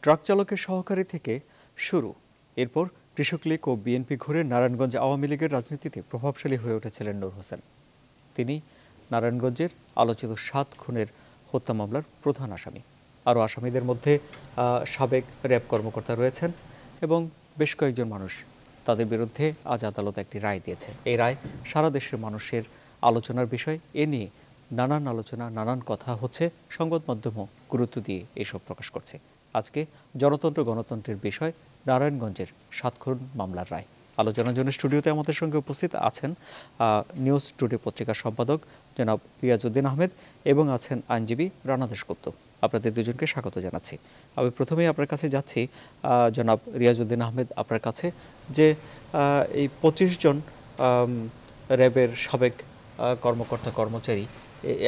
Truck চালকের সহকারী থেকে শুরু, এরপর কৃষক লীগ ও বিএনপি ঘুরে নারায়ণগঞ্জ আওয়ামী লীগের রাজনীতিতে প্রভাবশালী হয়ে উঠেছিলেন নূর হোসেন। তিনি নারায়ণগঞ্জের আলোচিত ৭ খুনের হত্যা মামলার প্রধান আসামি। আরও আসামিদের মধ্যে সাবেক র্যাব কর্মকর্তা রয়েছেন এবং বেশ কয়েকজন মানুষ। তাদের বিরুদ্ধে আজ আদালত একটি রায় দিয়েছে। এই রায় সারা দেশের মানুষের আলোচনার বিষয়। এ নিয়ে নানান আলোচনা, নানান কথা হচ্ছে। সংবাদ মাধ্যমও গুরুত্ব দিয়ে এসব প্রকাশ করছে। আজকে জনতন্ত্র গণতন্ত্রের বিষয় নারায়ণগঞ্জের ৭ খুন মামলার রায়। আলোচনার জন্য স্টুডিওতে আমাদের সঙ্গে উপস্থিত আছেন নিউজ টুডে পত্রিকার সম্পাদক জনাব রিয়াজউদ্দিন আহমেদ এবং আছেন আইনজীবী রানা দাশগুপ্ত। আপনাদের দুজনকে স্বাগত জানাচ্ছি। আমি প্রথমেই আপনার কাছে যাচ্ছি জনাব রিয়াজউদ্দিন আহমেদ, আপনার কাছে যে এই ২৫ জন র্যাবের সাবেক কর্মকর্তা কর্মচারী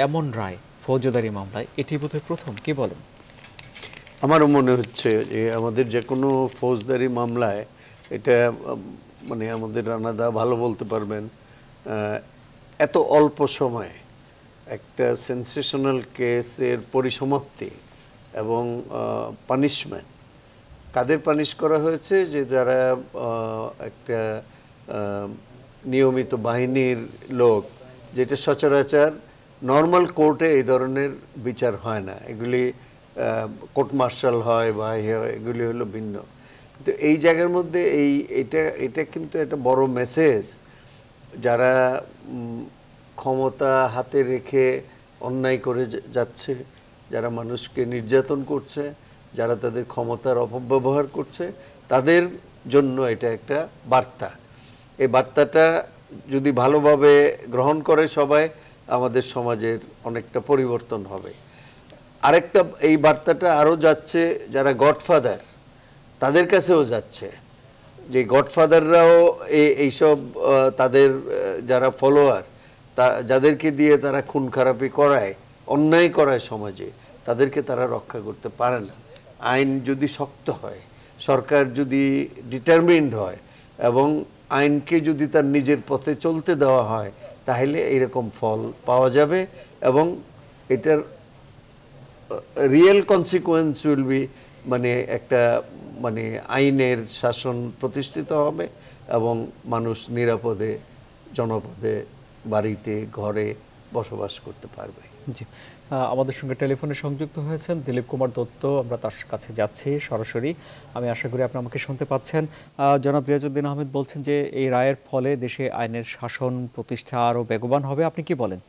এমন রায় ফৌজদারি মামলায়, এটি বোধহয় প্রথম, কি বলেন? আমারও মনে হচ্ছে যে আমাদের যে কোনো ফৌজদারি মামলায় এটা মানে আমাদের রানাদা ভালো বলতে পারবেন, এত অল্প সময়ে একটা সেন্সেশনাল কেসের পরিসমাপ্তি এবং পানিশমেন্ট, কাদের পানিশ করা হয়েছে? যে যারা একটা নিয়মিত বাহিনীর লোক, যেটা সচরাচর নর্মাল কোর্টে এই ধরনের বিচার হয় না। এগুলি কোর্ট মার্শাল হয় বা এগুলি হলো ভিন্ন। তো এই জায়গার মধ্যে এটা কিন্তু একটা বড় মেসেজ। যারা ক্ষমতা হাতে রেখে অন্যায় করে যাচ্ছে, যারা মানুষকে নির্যাতন করছে, যারা তাদের ক্ষমতার অপব্যবহার করছে, তাদের জন্য এটা একটা বার্তা। এই বার্তাটা যদি ভালোভাবে গ্রহণ করে সবাই, আমাদের সমাজের অনেকটা পরিবর্তন হবে। আরেকটা, এই বার্তাটা আরও যাচ্ছে যারা গডফাদার, তাদের কাছেও যাচ্ছে, যে গডফাদাররাও এইসব তাদের যারা ফলোয়ার, যাদেরকে দিয়ে তারা খুন খারাপি করায়, অন্যায় করায় সমাজে, তাদেরকে তারা রক্ষা করতে পারে না। আইন যদি শক্ত হয়, সরকার যদি ডিটারমিন্ড হয় এবং আইনকে যদি তার নিজের পথে চলতে দেওয়া হয়, তাহলে এরকম ফল পাওয়া যাবে এবং এটার রিয়েল কনসিকুয়েন্স উইল বি, মানে একটা মানে আইনের শাসন প্রতিষ্ঠিত হবে এবং মানুষ নিরাপদে জনপদে বাড়িতে ঘরে বসবাস করতে পারবে। জি, আমাদের সঙ্গে টেলিফোনে সংযুক্ত হয়েছেন দিলীপ কুমার দত্ত। আমরা তার কাছে যাচ্ছি সরাসরি। আমি আশা করি আপনি আমাকে শুনতে পাচ্ছেন। জনাব রিয়াজউদ্দিন আহমেদ বলছেন যে এই রায়ের ফলে দেশে আইনের শাসন প্রতিষ্ঠা আরও বেগবান হবে। আপনি কি বলেন?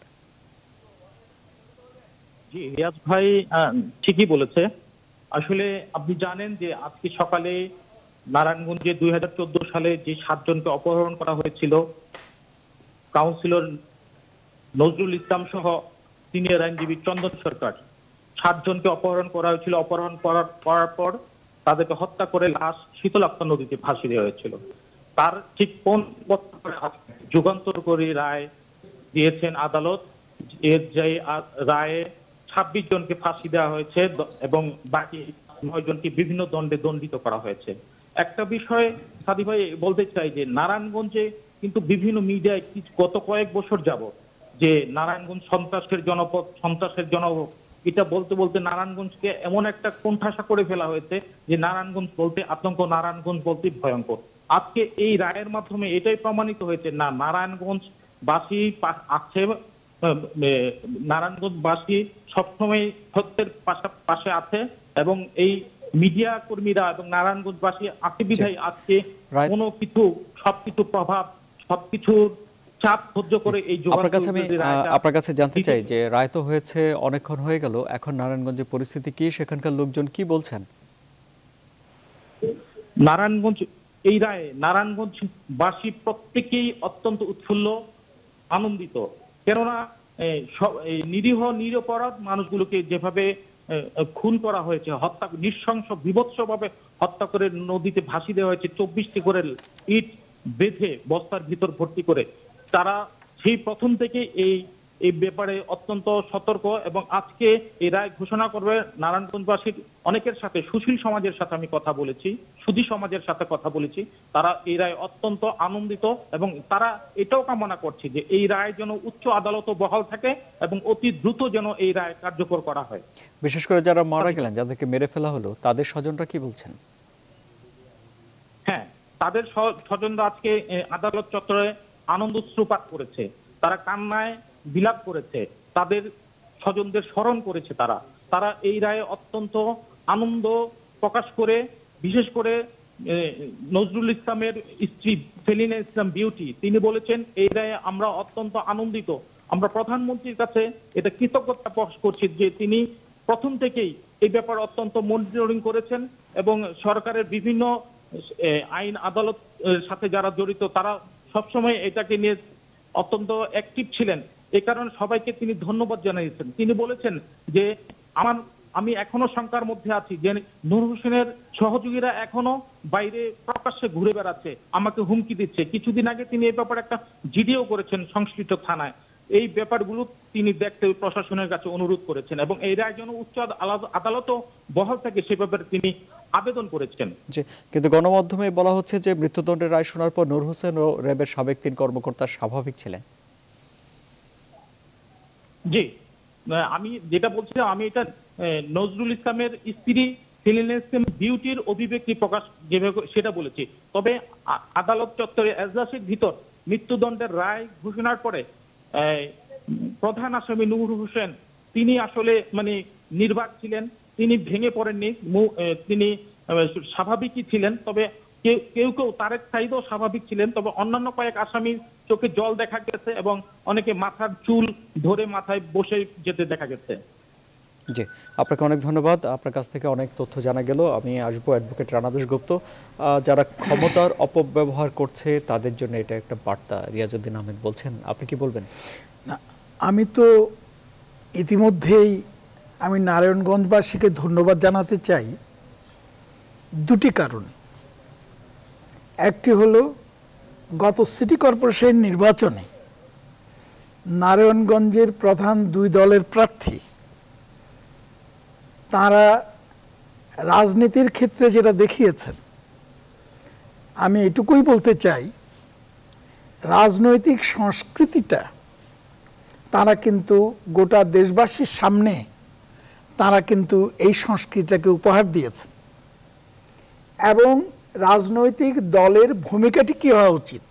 জি, রিয়াজ ভাই ঠিকই বলেছে। আসলে আপনি জানেন যে আজকে সকালে নারায়ণগঞ্জে ২০১৪ সালে যে ৭ জনকে অপহরণ করা হয়েছিল, কাউন্সিলর নজরুল ইসলাম সহ সিনিয়র আইনজীবী চন্দন সরকার, ৭ জনকে অপহরণ করা হয়েছিল। অপহরণ করার পর তাদেরকে হত্যা করে লাশ শীতলাক্তা নদীতে ভাসিয়ে দেওয়া হয়েছিল। তার ঠিক ৫ বছর পরে যুগান্তর করে রায় দিয়েছেন আদালত। এর যে রায়ে ২৬ জনকে ফাঁসি দেওয়া হয়েছে এবং বাকি ৯ জনকে বিভিন্ন দণ্ডে দণ্ডিত করা হয়েছে। একটা বিষয় সাদি ভাই বলতে চাই যে নারায়ণগঞ্জে কিন্তু বিভিন্ন মিডিয়ায় গত কয়েক বছর যাবত যে নারায়ণগঞ্জ সন্ত্রাসের জনপদ, এটা বলতে বলতে নারায়ণগঞ্জকে এমন একটা কোণঠাসা করে ফেলা হয়েছে যে নারায়ণগঞ্জ বলতে আতঙ্ক, নারায়ণগঞ্জ বলতে ভয়ঙ্কর। আজকে এই রায়ের মাধ্যমে এটাই প্রমাণিত হয়েছে, না নারায়ণগঞ্জবাসী আছে, নারায়ণগঞ্জবাসী সবসময় সত্যের পাশে আছে এবং এই মিডিয়া কর্মীরা এবং নারায়ণগঞ্জবাসী আছে বিধায় আজকে কোনো কিছু, সবকিছু প্রভাব, সবকিছুর চাপ সহ্য করে এই আপনার কাছে জানতে চাই যে রায় তো হয়েছে, অনেকক্ষণ হয়ে গেল, এখন নারায়ণগঞ্জের পরিস্থিতি কি, সেখানকার লোকজন কি বলছেন? নারায়ণগঞ্জ এই রায়ে নারায়ণগঞ্জবাসী প্রত্যেকেই অত্যন্ত উৎফুল্ল, আনন্দিত। কেননা নিরীহ নিরপরাধ মানুষগুলোকে যেভাবে খুন করা হয়েছে, হত্যা, নৃশংস বিভৎসভাবে হত্যা করে নদীতে ভাসিয়ে দেওয়া হয়েছে, ২৪টি করে ইট বেঁধে বস্তার ভিতর ভর্তি করে, তারা সেই প্রথম থেকে এই ব্যাপারে অত্যন্ত সতর্ক এবং আজকে এই রায় ঘোষণা করবে নারায়ণগঞ্জবাসীর অনেকের সাথে, সুশীল সমাজের সাথে আমি কথা বলেছি, সুধী সমাজের সাথে কথা বলেছি, তারা এই রায় অত্যন্ত আনন্দিত এবং তারা এটাও কামনা করছে যে এই রায় যেন উচ্চ আদালতও বহাল থাকে এবং অতি দ্রুত যেন এই রায় কার্যকর করা হয়। বিশেষ করে যারা মারা গেলেন, যাদেরকে মেরে ফেলা হলো, তাদের স্বজনরা কি বলছেন? হ্যাঁ, তাদের স্বজনরা আজকে আদালত চত্বরে আনন্দশ্রুপাত করেছে, তারা কান্নায় বিলাপ করেছে, তাদের স্বজনদের স্মরণ করেছে। তারা এই রায়ে অত্যন্ত আনন্দ প্রকাশ করে, বিশেষ করে নজরুল ইসলামের স্ত্রী সেলিনা ইসলাম বিউটি, তিনি বলেছেন এই রায়ে আমরা অত্যন্ত আনন্দিত। আমরা প্রধানমন্ত্রীর কাছে এটা কৃতজ্ঞতা প্রকাশ করছি যে তিনি প্রথম থেকেই এই ব্যাপার অত্যন্ত মনিটরিং করেছেন এবং সরকারের বিভিন্ন আইন আদালত সাথে যারা জড়িত তারা সবসময় এটাকে নিয়ে অত্যন্ত অ্যাক্টিভ ছিলেন। এই কারণে সবাইকে তিনি ধন্যবাদ জানিয়েছেন। তিনি বলেছেন যে আমি এখনো শঙ্কার মধ্যে আছি যে নূর হোসেনের সহযোগীরা এখনো বাইরে প্রকাশ্যে ঘুরে বেড়াচ্ছে, আমাকে হুমকি দিচ্ছে। কিছুদিন আগে তিনি এই ব্যাপারে একটা জিডিও করেছেন সংশ্লিষ্ট থানায়। এই ব্যাপারগুলো তিনি দেখতে প্রশাসনের কাছে অনুরোধ করেছেন এবং এই রায় যেন উচ্চ আদালতও বহাল থাকে সে ব্যাপারে তিনি আবেদন করেছেন। জি, কিন্তু গণমাধ্যমে বলা হচ্ছে যে মৃত্যুদণ্ডের রায় শোনার পর নূর হোসেন ও র্যাবের সাবেক 3 কর্মকর্তা স্বাভাবিক ছিলেন। জি, আমি যেটা বলছিলাম, আমি এটা নজরুল ইসলামের স্ত্রী সেলিনা ইসলাম বিউটির অভিব্যক্তি প্রকাশ যেভাবে সেটা বলেছি। তবে আদালত চত্বরে এজলাসের ভিতর মৃত্যুদণ্ডের রায় ঘোষণার পরে প্রধান আসামি নূর হোসেন তিনি আসলে নির্বাক ছিলেন, তিনি ভেঙে পড়েননি, তিনি স্বাভাবিকই ছিলেন। তবে কেউ তারেক সাঈদও স্বাভাবিক ছিলেন, তবে অন্যান্য কয়েক আসামির চোখে জল দেখা গেছে এবং অনেকে মাথার চুল ধরে মাথায় বসে যেতে দেখা গেছে। জি, আপনাকে অনেক ধন্যবাদ। আপনার কাছ থেকে অনেক তথ্য জানা গেল। আমি আসবো অ্যাডভোকেট রানা দাশগুপ্ত। যারা ক্ষমতার অপব্যবহার করছে তাদের জন্য এটা একটা বার্তা, রিয়াজউদ্দিন আহমেদ বলছেন, আপনি কি বলবেন? না, আমি তো ইতিমধ্যেই আমি নারায়ণগঞ্জবাসীকে ধন্যবাদ জানাতে চাই দুটি কারণে। একটি হলো গত সিটি কর্পোরেশন নির্বাচনে নারায়ণগঞ্জের প্রধান 2 দলের প্রার্থী তারা রাজনীতির ক্ষেত্রে যেটা দেখিয়েছেন, আমি এটুকুই বলতে চাই, রাজনৈতিক সংস্কৃতিটা তারা কিন্তু গোটা দেশবাসীর সামনে তারা কিন্তু এই সংস্কৃতিটাকে উপহার দিয়েছে এবং রাজনৈতিক দলের ভূমিকাটি কী হওয়া উচিত,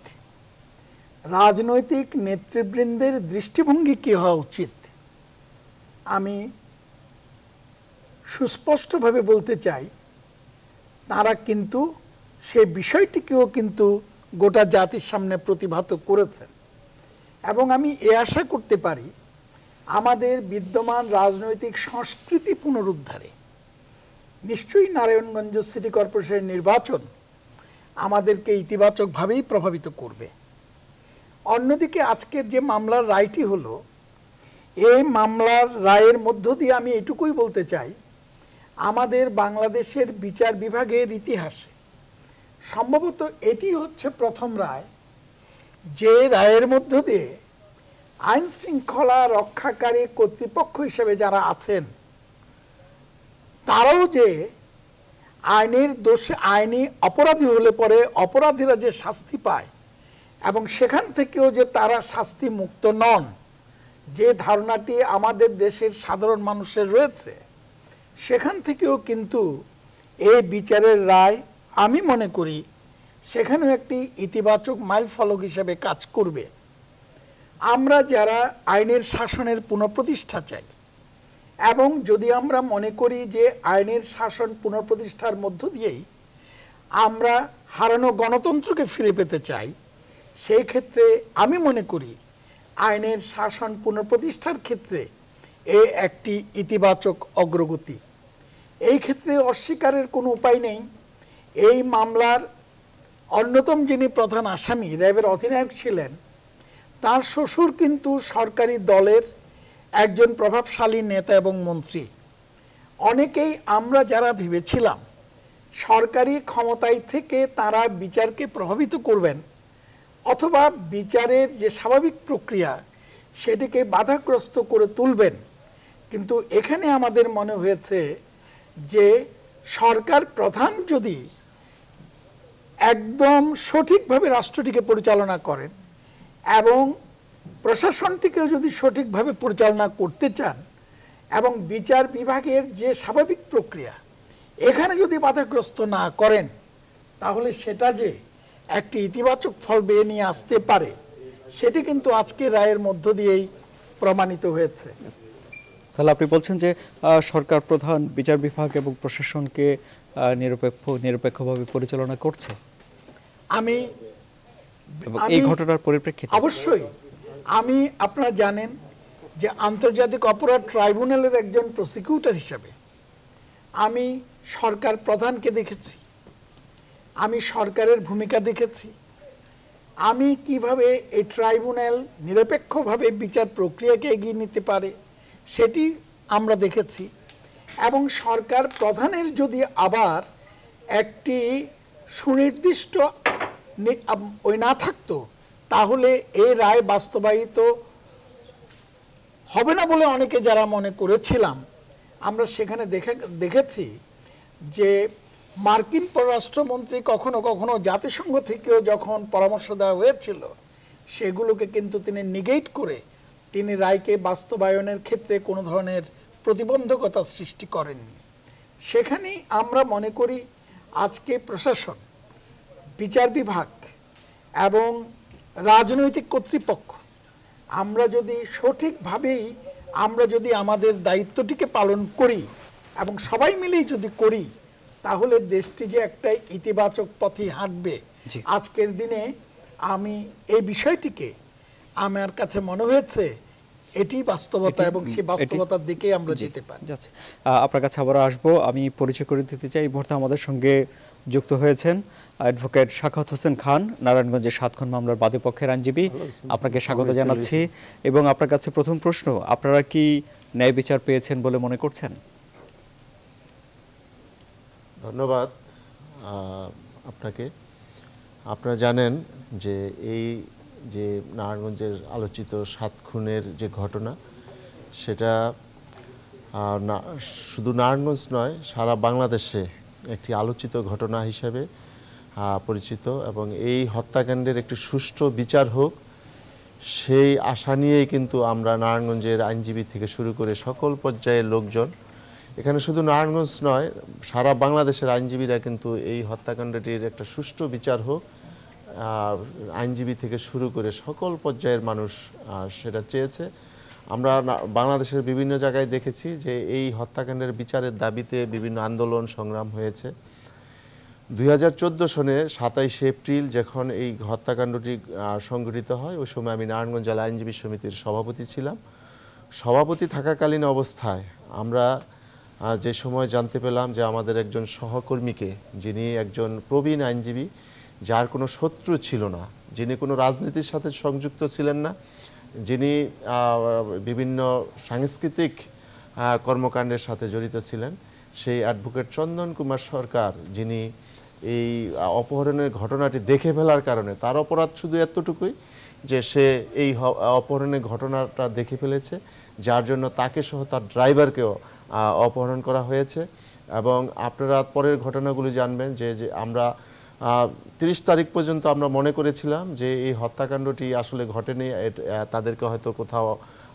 রাজনৈতিক নেতৃবৃন্দের দৃষ্টিভঙ্গি কী হওয়া উচিত, আমি সুস্পষ্টভাবে বলতে চাই তারা কিন্তু সেই বিষয়টিকেও কিন্তু গোটা জাতির সামনে প্রতিভাত করেছেন এবং আমি এ আশা করতে পারি আমাদের বিদ্যমান রাজনৈতিক সংস্কৃতি পুনরুদ্ধারে নিশ্চয়ই নারায়ণগঞ্জ সিটি কর্পোরেশনের নির্বাচন আমাদেরকে ইতিবাচকভাবেই প্রভাবিত করবে। অন্যদিকে আজকের যে মামলার রায়টি হলো, এই মামলার রায়ের মধ্য দিয়ে আমি এটুকুই বলতে চাই, আমাদের বাংলাদেশের বিচার বিভাগের ইতিহাসে সম্ভবত এটি হচ্ছে প্রথম রায় যে রায়ের মধ্য দিয়ে আইন শৃঙ্খলা রক্ষাকারী কর্তৃপক্ষ হিসেবে যারা আছেন তারাও যে আইনের দোষে, আইনি অপরাধী হলে পরে অপরাধীরা যে শাস্তি পায় এবং সেখান থেকেও যে তারা শাস্তি মুক্ত নন, যে ধারণাটি আমাদের দেশের সাধারণ মানুষের রয়েছে, সেখান থেকেও কিন্তু এই বিচারের রায় আমি মনে করি সেখানেও একটি ইতিবাচক মাইল ফলক হিসেবে কাজ করবে। আমরা যারা আইনের শাসনের পুনঃপ্রতিষ্ঠা চাই এবং যদি আমরা মনে করি যে আইনের শাসন পুনঃপ্রতিষ্ঠার মধ্য দিয়েই আমরা হারানো গণতন্ত্রকে ফিরে পেতে চাই, সেই ক্ষেত্রে আমি মনে করি আইনের শাসন পুনঃপ্রতিষ্ঠার ক্ষেত্রে একটি ইতিবাচক অগ্রগতি। এই ক্ষেত্রে অস্বীকারের কোনো উপায় নেই। এই মামলার অন্যতম যিনি প্রধান আসামি র্যাবের অধিনায়ক ছিলেন, তার শ্বশুর কিন্তু সরকারি দলের একজন প্রভাবশালী নেতা এবং মন্ত্রী। অনেকেই আমরা যারা ভেবেছিলাম সরকারি ক্ষমতায় থেকে তারা বিচারকে প্রভাবিত করবেন অথবা বিচারের যে স্বাভাবিক প্রক্রিয়া সেটিকে বাধাগ্রস্ত করে তুলবেন। কিন্তু এখানে আমাদের মনে হয়েছে যে সরকার প্রধান যদি একদম সঠিকভাবে রাষ্ট্রটিকে পরিচালনা করেন এবং প্রশাসনটিকেও যদি সঠিকভাবে পরিচালনা করতে চান এবং বিচার বিভাগের যে স্বাভাবিক প্রক্রিয়া এখানে যদি বাধাগ্রস্ত না করেন, তাহলে সেটা যে একটি ইতিবাচক ফল বেয়ে নিয়ে আসতে পারে সেটি কিন্তু আজকে রায়ের মধ্য দিয়েই প্রমাণিত হয়েছে। তাহলে আপনি বলছেন যে সরকার প্রধান বিচার বিভাগ এবং প্রশাসনকে নিরপেক্ষভাবে পরিচালনা করছে আমি এবং এই ঘটনার পরিপ্রেক্ষিতে অবশ্যই আপনারা জানেন যে আন্তর্জাতিক অপরাধ ট্রাইব্যুনালের একজন প্রসিকিউটর হিসাবে আমি সরকার প্রধানকে দেখেছি, আমি সরকারের ভূমিকা দেখেছি, আমি কিভাবে এই ট্রাইব্যুনাল নিরপেক্ষভাবে বিচার প্রক্রিয়াকে এগিয়ে নিতে পারে সেটি আমরা দেখেছি। এবং সরকার প্রধানের যদি আবার একটি সুনির্দিষ্ট ওই না থাকতো, তাহলে এই রায় বাস্তবায়িত হবে না বলে অনেকে যারা মনে করেছিলাম, আমরা সেখানে দেখেছি যে মার্কিন পররাষ্ট্রমন্ত্রী কখনো কখনো জাতিসংঘ থেকেও যখন পরামর্শ দেওয়া হয়েছিল সেগুলোকে কিন্তু তিনি নেগেট করে তিনি রায়কে বাস্তবায়নের ক্ষেত্রে কোনো ধরনের প্রতিবন্ধকতা সৃষ্টি করেননি। সেখানেই আমরা মনে করি আজকে প্রশাসন, বিচার বিভাগ এবং রাজনৈতিক কর্তৃপক্ষ আমরা যদি সঠিকভাবেই আমাদের দায়িত্বটিকে পালন করি এবং সবাই মিলেই যদি করি, তাহলে দেশটি যে একটা ইতিবাচক পথে হাঁটবে। আজকের দিনে আমি এই বিষয়টিকে আমার কাছে মনে হয়েছে এটি বাস্তবতা এবং সেই বাস্তবতার দিকে আমরা যেতে পারি। আপনার কাছে আবার আসবো, আমি পরিচয় করে দিতে চাই। এই মুহূর্তে আমাদের সঙ্গে যুক্ত হয়েছেন অ্যাডভোকেট সাখাওয়াত হোসেন খান, নারায়ণগঞ্জের 7 খুন মামলার বাদী পক্ষের আইনজীবী। আপনাকে স্বাগত জানাচ্ছি এবং আপনার কাছে প্রথম প্রশ্ন, আপনারা কি ন্যায় বিচার পেয়েছেন বলে মনে করছেন? ধন্যবাদ আপনাকে। আপনারা জানেন যে এই যে নারায়ণগঞ্জের আলোচিত 7 খুনের যে ঘটনা, সেটা শুধু নারায়ণগঞ্জ নয়, সারা বাংলাদেশে একটি আলোচিত ঘটনা হিসেবে পরিচিত এবং এই হত্যাকাণ্ডের একটি সুষ্ঠু বিচার হোক সেই আশা নিয়েই কিন্তু আমরা নারায়ণগঞ্জের আইনজীবী থেকে শুরু করে সকল পর্যায়ের লোকজন, এখানে শুধু নারায়ণগঞ্জ নয় সারা বাংলাদেশের আইনজীবীরা কিন্তু এই হত্যাকাণ্ডটির একটা সুষ্ঠু বিচার হোক আইনজীবী থেকে শুরু করে সকল পর্যায়ের মানুষ সেটা চেয়েছে। আমরা বাংলাদেশের বিভিন্ন জায়গায় দেখেছি যে এই হত্যাকাণ্ডের বিচারের দাবিতে বিভিন্ন আন্দোলন সংগ্রাম হয়েছে। 2014 সনে 27 এপ্রিল যখন এই হত্যাকাণ্ডটি সংঘটিত হয়, ওই সময় আমি নারায়ণগঞ্জ জেলা আইনজীবী সমিতির সভাপতি ছিলাম। সভাপতি থাকাকালীন অবস্থায় আমরা যে সময় জানতে পেলাম যে আমাদের একজন সহকর্মীকে, যিনি একজন প্রবীণ আইনজীবী, যার কোনো শত্রু ছিল না, যিনি কোনো রাজনীতির সাথে সংযুক্ত ছিলেন না, যিনি বিভিন্ন সাংস্কৃতিক কর্মকাণ্ডের সাথে জড়িত ছিলেন, সেই অ্যাডভোকেট চন্দন কুমার সরকার, যিনি এই অপহরণের ঘটনাটি দেখে ফেলার কারণে, তার অপরাধ শুধু এতটুকুই যে সে এই অপহরণের ঘটনাটা দেখে ফেলেছে, যার জন্য তাকে সহ তার ড্রাইভারকেও অপহরণ করা হয়েছে। এবং আপনারা পরের ঘটনাগুলি জানবেন যে আমরা 30 তারিখ পর্যন্ত আমরা মনে করেছিলাম যে এই হত্যাকাণ্ডটি আসলে ঘটেনি, তাদেরকে হয়তো কোথাও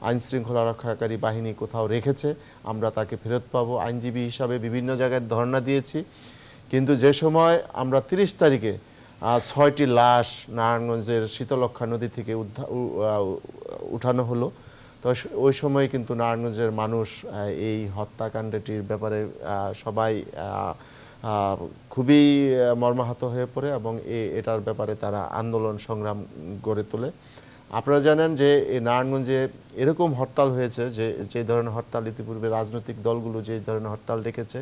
আইনশৃঙ্খলা রক্ষাকারী বাহিনী কোথাও রেখেছে, আমরা তাকে ফেরত পাবো। আইনজীবী হিসাবে বিভিন্ন জায়গায় ধর্ণা দিয়েছি, কিন্তু যে সময় আমরা 30 তারিখে 6টি লাশ নারায়ণগঞ্জের শীতলক্ষা নদী থেকে উঠানো হলো, তো ওই সময় কিন্তু নারায়ণগঞ্জের মানুষ এই হত্যাকাণ্ডটির ব্যাপারে সবাই খুবই মর্মাহত হয়ে পড়ে এবং এটার ব্যাপারে তারা আন্দোলন সংগ্রাম গড়ে তোলে। আপনারা জানেন যে এই নারায়ণগঞ্জে এরকম হরতাল হয়েছে যে ধরনের হরতাল ইতিপূর্বে রাজনৈতিক দলগুলো যে ধরনের হরতাল ডেকেছে,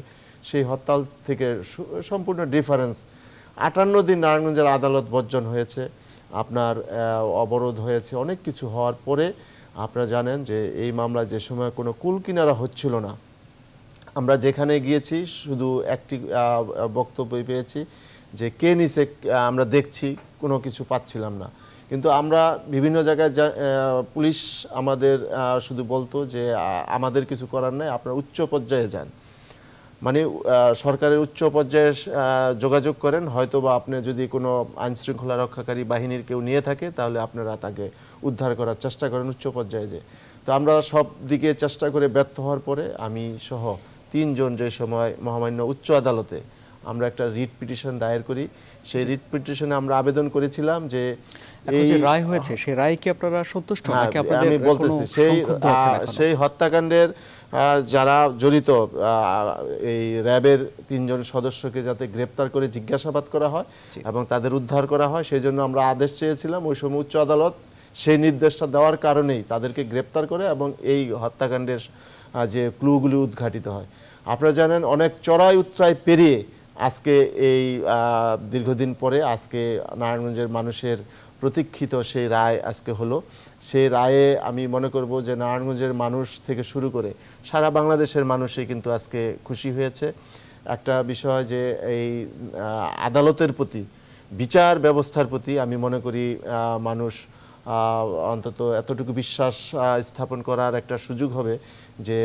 সেই হরতাল থেকে সম্পূর্ণ ডিফারেন্স। 58 দিন নারায়ণগঞ্জের আদালত বর্জন হয়েছে, আপনার অবরোধ হয়েছে, অনেক কিছু হওয়ার পরে আপনারা জানেন যে এই মামলা যে সময় কোনো কুল কিনারা হচ্ছিল না, আমরা যেখানে গিয়েছি শুধু একটি বক্তব্য পেয়েছি যে কে নিছে, আমরা দেখছি, কোনো কিছু পাচ্ছিলাম না। কিন্তু আমরা বিভিন্ন জায়গায় পুলিশ আমাদের শুধু বলতো যে আমাদের কিছু করার নাই, আপনারা উচ্চ পর্যায়ে যান, মানে সরকারের উচ্চ পর্যায়ে যোগাযোগ করেন, হয়তো বা আপনি যদি কোনো আইনশৃঙ্খলা রক্ষাকারী বাহিনীর কেউ নিয়ে থাকে তাহলে আপনারা তাকে উদ্ধার করার চেষ্টা করেন উচ্চ পর্যায়ে যে। তো আমরা সব দিকে চেষ্টা করে ব্যর্থ হওয়ার পরে আমি সহ 3 জন যে সময় মহামান্য উচ্চ আদালতে আমরা একটা রিট পিটিশন দায়ের করি। সেই রিট পিটিশনে আমরা আবেদন করেছিলাম যে এই যে রায় হয়েছে সেই রায় কি আপনারা সন্তুষ্ট নাকি আপনাদের আমি বলতেছি সেই হত্যাকাণ্ডের যারা জড়িত এই র্যাবের 3 জন সদস্যকে যাতে গ্রেপ্তার করে জিজ্ঞাসাবাদ করা হয় এবং তাদের উদ্ধার করা হয় সেই জন্য আমরা আদেশ চেয়েছিলাম। ওই সময় উচ্চ আদালত সেই নির্দেশটা দেওয়ার কারণেই তাদেরকে গ্রেপ্তার করে এবং এই হত্যাকাণ্ডের যে ক্লুগুলি উদ্ঘাটিত হয়। আপনারা জানেন অনেক চড়াই উৎরাই পেরিয়ে আজকে এই দীর্ঘদিন পরে আজকে নারায়ণগঞ্জের মানুষের প্রতীক্ষিত সেই রায় আজকে হলো। সেই রায়ে আমি মনে করব যে নারায়ণগঞ্জের মানুষ থেকে শুরু করে সারা বাংলাদেশের মানুষই কিন্তু আজকে খুশি হয়েছে। একটা বিষয় যে এই আদালতের প্রতি, বিচার ব্যবস্থার প্রতি আমি মনে করি মানুষ অন্তত এতটুকু বিশ্বাস স্থাপন করার একটা সুযোগ হবে যে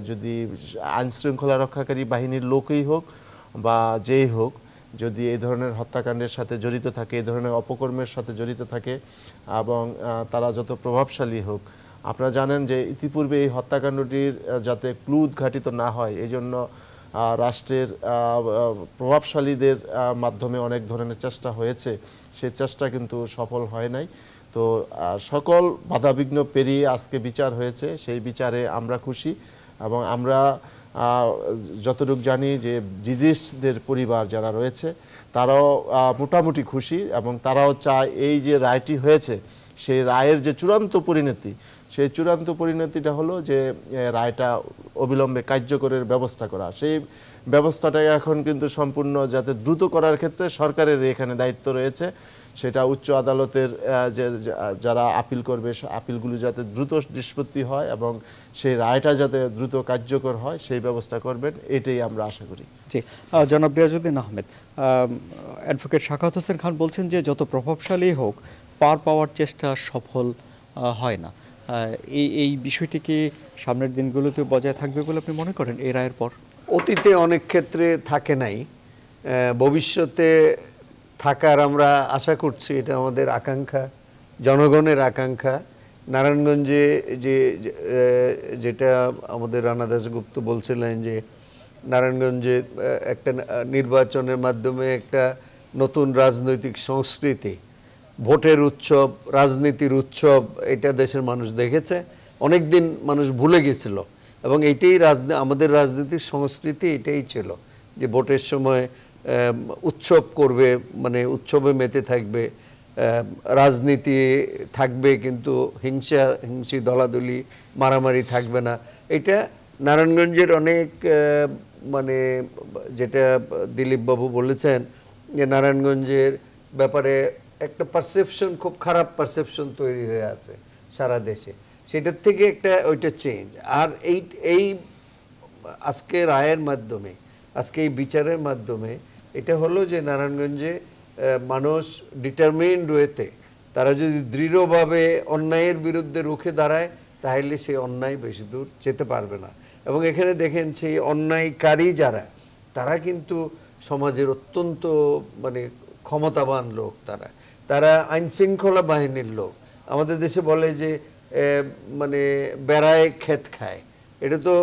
যদি আইনশৃঙ্খলা রক্ষাকারী বাহিনীর লোকই হোক বা যেই হোক, যদি এই ধরনের হত্যাকাণ্ডের সাথে জড়িত থাকে, এই ধরনের অপকর্মের সাথে জড়িত থাকে এবং তারা যত প্রভাবশালী হোক, আপনারা জানেন যে ইতিপূর্বে এই হত্যাকাণ্ডটির যাতে ক্লু উদ্ঘাটিত না হয় এই জন্য রাষ্ট্রের প্রভাবশালীদের মাধ্যমে অনেক ধরনের চেষ্টা হয়েছে, সেই চেষ্টা কিন্তু সফল হয় নাই। তো সকল বাধাবিঘ্ন পেরিয়ে আজকে বিচার হয়েছে, সেই বিচারে আমরা খুশি এবং আমরা যতটুকু জানি যে ডিজিজদের পরিবার যারা রয়েছে তারাও মোটামুটি খুশি এবং তারাও চায় এই যে রায়টি হয়েছে সেই রায়ের যে চূড়ান্ত পরিণতি, সেই চূড়ান্ত পরিণতিটা হলো যে রায়টা অবিলম্বে কার্যকরের ব্যবস্থা করা। সেই ব্যবস্থাটা এখন কিন্তু সম্পূর্ণ যাতে দ্রুত করার ক্ষেত্রে সরকারের এখানে দায়িত্ব রয়েছে। সেটা উচ্চ আদালতের যে যারা আপিল করবে আপিলগুলো যাতে দ্রুত নিষ্পত্তি হয় এবং সেই রায়টা যাতে দ্রুত কার্যকর হয় সেই ব্যবস্থা করবেন, এটাই আমরা আশা করি। জি, জনাব রিয়াজউদ্দিন আহমেদ, অ্যাডভোকেট সাখাওয়াত হোসেন খান বলছেন যে যত প্রভাবশালী হোক পার পাওয়ার চেষ্টা সফল হয় না। এই বিষয়টি কি সামনের দিনগুলোতে বজায় থাকবে বলে আপনি মনে করেন এই রায়ের পর? অতীতে অনেক ক্ষেত্রে থাকে নাই, ভবিষ্যতে থাকার আমরা আশা করছি, এটা আমাদের আকাঙ্ক্ষা, জনগণের আকাঙ্ক্ষা। নারায়ণগঞ্জে যেটা আমাদের রানা দাশগুপ্ত বলছিলেন যে নারায়ণগঞ্জে একটা নির্বাচনের মাধ্যমে একটা নতুন রাজনৈতিক সংস্কৃতি, ভোটের উৎসব, রাজনীতির উৎসব, এটা দেশের মানুষ দেখেছে, অনেক দিন মানুষ ভুলে গেছিল এবং এইটাই আমাদের রাজনীতির সংস্কৃতি এটাই ছিল যে ভোটের সময় উৎসব করবে, উৎসবে মেতে থাকবে, রাজনীতি থাকবে কিন্তু হিংসি দলাদলি মারামারি থাকবে না। এটা নারায়ণগঞ্জের অনেক যেটা দিলীপ বাবু বলেছেন যে নারায়ণগঞ্জের ব্যাপারে একটা পারসেপশন, খুব খারাপ পারসেপশন তৈরি হয়ে আছে সারা দেশে, সেটার থেকে ওইটা চেঞ্জ। আর এই আজকে রায়ের মাধ্যমে, আজকে এই বিচারের মাধ্যমে এটা হলো যে নারায়ণগঞ্জে মানুষ ডিটারমিন্ড ওয়েতে তারা যদি দৃঢ়ভাবে অন্যায়ের বিরুদ্ধে রুখে দাঁড়ায় তাহলে সেই অন্যায় বেশি দূর যেতে পারবে না। এবং এখানে দেখেন সেই অন্যায়কারী যারা, তারা কিন্তু সমাজের অত্যন্ত ক্ষমতাবান লোক, তারা আইন শৃঙ্খলা বাহিনীর লোক। আমাদের দেশে বলে যে বেড়ায় ক্ষেত খায়, এটা তো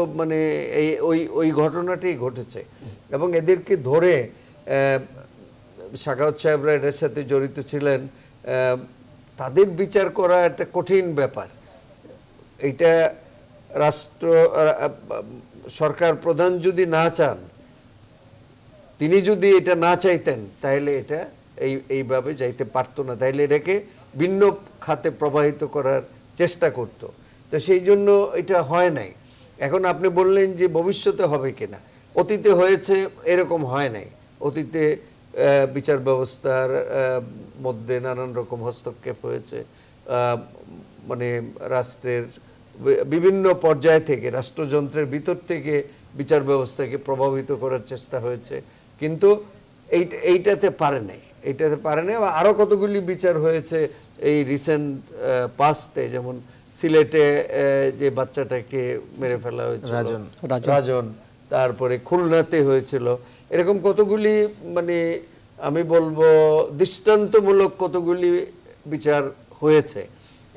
ওই ঘটনাটাই ঘটেছে এবং এদেরকে ধরে সাখাওয়াত সাহেবরা এটার সাথে জড়িত ছিলেন, তাদের বিচার করা একটা কঠিন ব্যাপার। এটা সরকার প্রধান যদি না চান, তিনি যদি এটা না চাইতেন তাহলে এটা এইভাবে যাইতে পারতো না, তাইলে এটাকে ভিন্ন খাতে প্রবাহিত করার চেষ্টা করত। তো সেই জন্য এটা হয় নাই। এখন আপনি বললেন যে ভবিষ্যতে হবে কিনা, অতীতে হয়েছে, এরকম হয় নাই। অতীতে বিচার ব্যবস্থার মধ্যে নানান রকম হস্তক্ষেপ হয়েছে, রাষ্ট্রের বিভিন্ন পর্যায় থেকে, রাষ্ট্রযন্ত্রের ভিতর থেকে বিচার ব্যবস্থাকে প্রভাবিত করার চেষ্টা হয়েছে, কিন্তু এইটাতে পারে নাই। এটাতে পারেনি। আরো কতগুলি বিচার হয়েছে এই রিসেন্ট পাস্টে, যেমন সিলেটে যে বাচ্চাটাকে মেরে ফেলা হয়েছিল রাজন, তারপরে খুলনাতে হয়েছিল। এরকম কতগুলি মানে আমি বলবো দৃষ্টান্তমূলক কতগুলি বিচার হয়েছে।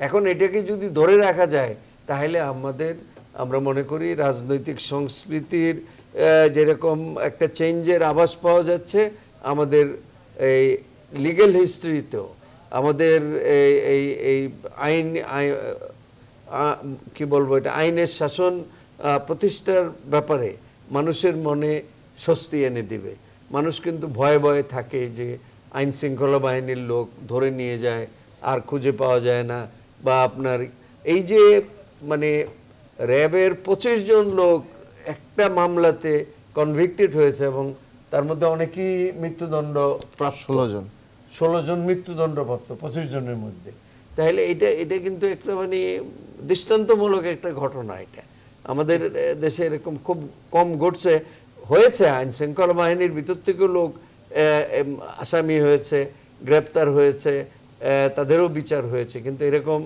এখন এটাকে যদি ধরে রাখা যায় তাহলে আমরা মনে করি রাজনৈতিক সংস্কৃতির যেরকম একটা চেঞ্জের আভাস পাওয়া যাচ্ছে, আমাদের এই লিগ্যাল হিস্ট্রিতেও আমাদের এই আইন কি বলবো, এটা আইনের শাসন প্রতিষ্ঠার ব্যাপারে মানুষের মনে স্বস্তি এনে দিবে। মানুষ কিন্তু ভয়ে ভয়ে থাকে যে আইন শৃঙ্খলা বাহিনীর লোক ধরে নিয়ে যায় আর খুঁজে পাওয়া যায় না, বা আপনার এই যে মানে র্যাবের 25 জন লোক একটা মামলাতে কনভিক্টেড হয়েছে এবং তার মধ্যে অনেকেই মৃত্যুদণ্ড প্রাপ্ত, 16 জন মৃত্যুদণ্ডপ্রাপ্ত 25 জনের মধ্যে। তাহলে এটা কিন্তু একটা মানে দৃষ্টান্তমূলক একটা ঘটনা। এটা আমাদের দেশে এরকম খুব কম ঘটছে। হয়েছে আইন শৃঙ্খলা বাহিনীর ভিতর থেকে লোক আসামি হয়েছে, গ্রেপ্তার হয়েছে, তাদেরও বিচার হয়েছে, কিন্তু এরকম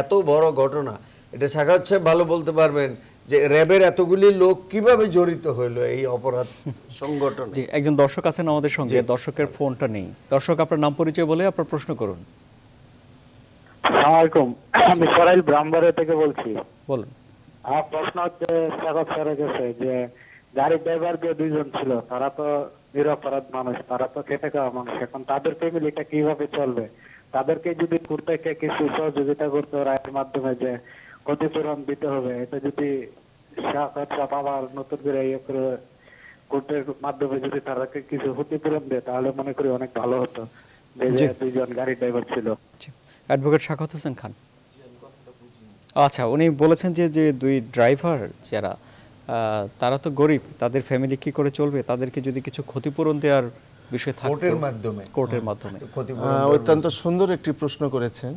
এত বড় ঘটনা, এটা সাখাওয়াত সাহেব ভালো বলতে পারবেন যে র্যাবের এতগুলি লোক কিভাবে জড়িত হইলো এই অপরাধ সংগঠন। জি, একজন দর্শক আছেন আমাদের সঙ্গে, দর্শকের ফোনটা নেই। দর্শক, আপনার নাম পরিচয় বলে আপনার প্রশ্ন করুন। আসসালামু আলাইকুম, আমি সরাইল ব্রাহ্মণবাড়ি থেকে বলছি। বলুন। আমার প্রশ্ন হচ্ছে সাখাওয়াত স্যারের কাছে যে গাড়ির ড্রাইভার যে 2 জন ছিল তারা তো নিরপরাধ মানুষ, তারা তো খেটে খাওয়া মানুষ, এখন তাদের ফ্যামিলিটা কিভাবে চলবে? তাদেরকে যদি কোর্ট থেকে কিছু সহযোগিতা করতে রায়ের মাধ্যমে যে ক্ষতিপূরণ দিতে হবে, এটা যদি সাখাওয়াত সাহেব আবার নতুন করে কোর্টের মাধ্যমে যদি তাদেরকে কিছু ক্ষতিপূরণ দেয় তাহলে মনে করি অনেক ভালো হতো। যে 2 জন গাড়ির ড্রাইভার ছিল। অ্যাডভোকেট সাখাওয়াত হোসেন খান। আচ্ছা, উনি বলেছেন যে 2 ড্রাইভার যারা তারা তো গরিব, তাদের ফ্যামিলি কি করে চলবে? তাদেরকে যদি কিছু ক্ষতিপূরণ দেওয়ার বিষয় থাকে কোর্টের মাধ্যমে। অত্যন্ত সুন্দর একটি প্রশ্ন করেছেন।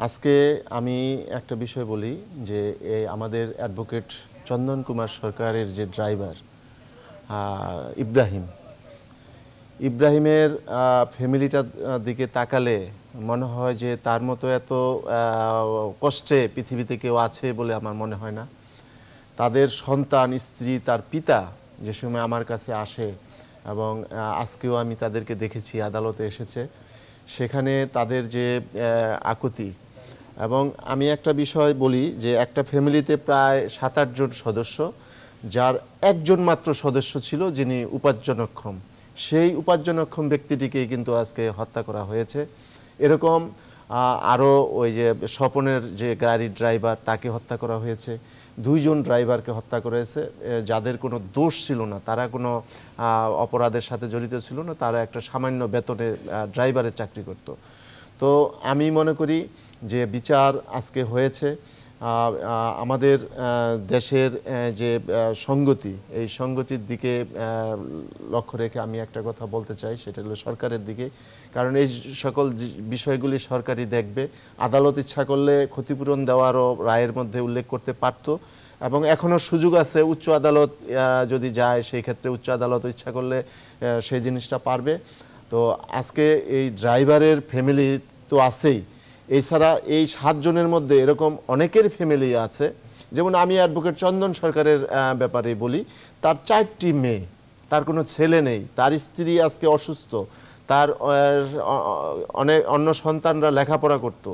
আজকে আমি একটা বিষয় বলি যে আমাদের অ্যাডভোকেট চন্দন কুমার সরকারের যে ড্রাইভার ইব্রাহিমের ফ্যামিলিটার দিকে তাকালে মনে হয় যে তার মতো এত কষ্টে পৃথিবীতে কেউ আছে বলে আমার মনে হয় না। তাদের সন্তান, স্ত্রী, তার পিতা যে সময় আমার কাছে আসে, এবং আজকেও আমি তাদেরকে দেখেছি, আদালতে এসেছে, সেখানে তাদের যে আকুতি। এবং আমি একটা বিষয় বলি যে একটা ফ্যামিলিতে প্রায় 7-8 জন সদস্য, যার একজন মাত্র সদস্য ছিল যিনি উপার্জনক্ষম, সেই উপার্জনক্ষম ব্যক্তিটিকেই কিন্তু আজকে হত্যা করা হয়েছে। এরকম আরও ওই যে স্বপনের যে গাড়ির ড্রাইভার, তাকে হত্যা করা হয়েছে। 2 জন ড্রাইভারকে হত্যা করেছে যাদের কোনো দোষ ছিল না, তারা কোনো অপরাধের সাথে জড়িত ছিল না, তারা একটা সামান্য বেতনে ড্রাইভারের চাকরি করত। তো আমি মনে করি যে বিচার আজকে হয়েছে। আমাদের দেশের যে সংগতি, এই সংগতির দিকে লক্ষ্য রেখে আমি একটা কথা বলতে চাই, সেটা হলো সরকারের দিকে। কারণ এই সকল বিষয়গুলি সরকারই দেখবে। আদালত ইচ্ছা করলে ক্ষতিপূরণ দেওয়ারও রায়ের মধ্যে উল্লেখ করতে পারত, এবং এখনও সুযোগ আছে। উচ্চ আদালত যদি যায়, সেই ক্ষেত্রে উচ্চ আদালত ইচ্ছা করলে সেই জিনিসটা পারবে। তো আজকে এই ড্রাইভারের ফ্যামিলি তো আছেই, এছাড়া এই 7 জনের মধ্যে এরকম অনেকের ফ্যামিলি আছে। যেমন আমি অ্যাডভোকেট চন্দন সরকারের ব্যাপারে বলি, তার 4টি মেয়ে, তার কোনো ছেলে নেই, তার স্ত্রী আজকে অসুস্থ, তার অন্য সন্তানরা লেখাপড়া করত,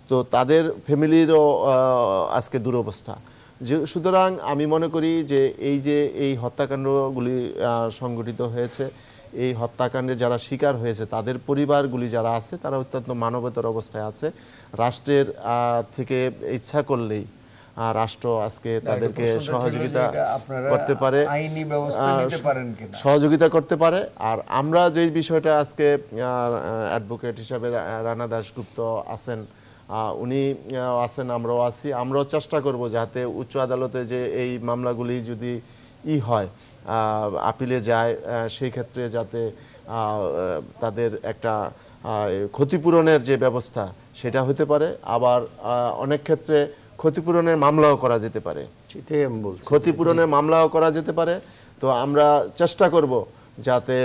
তো তাদের ফ্যামিলিরও আজকে দুরবস্থা। সুতরাং আমি মনে করি যে এই হত্যাকাণ্ডগুলি সংঘটিত হয়েছে, এই হত্যাকাণ্ডের যারা শিকার হয়েছে তাদের পরিবারগুলি যারা আছে, তারা অত্যন্ত মানবতার অবস্থায় আছে। রাষ্ট্রের থেকে ইচ্ছা করলেই রাষ্ট্র আজকে তাদেরকে সহযোগিতা করতে পারে, সহযোগিতা করতে পারে। আর আমরা যে বিষয়টা আজকে অ্যাডভোকেট হিসাবে রানা দাশগুপ্ত আছেন, উনি আছেন, আমরাও আছি, আমরাও চেষ্টা করব যাতে উচ্চ আদালতে যে এই মামলাগুলি যদি হয়, আপিলে যায়, সেই ক্ষেত্রে যাতে তাদের একটা ক্ষতিপূরণের যে ব্যবস্থা সেটা হতে পারে। আবার অনেক ক্ষেত্রে ক্ষতিপূরণের মামলাও করা যেতে পারে, ক্ষতিপূরণের মামলাও করা যেতে পারে। তো আমরা চেষ্টা করব যাতে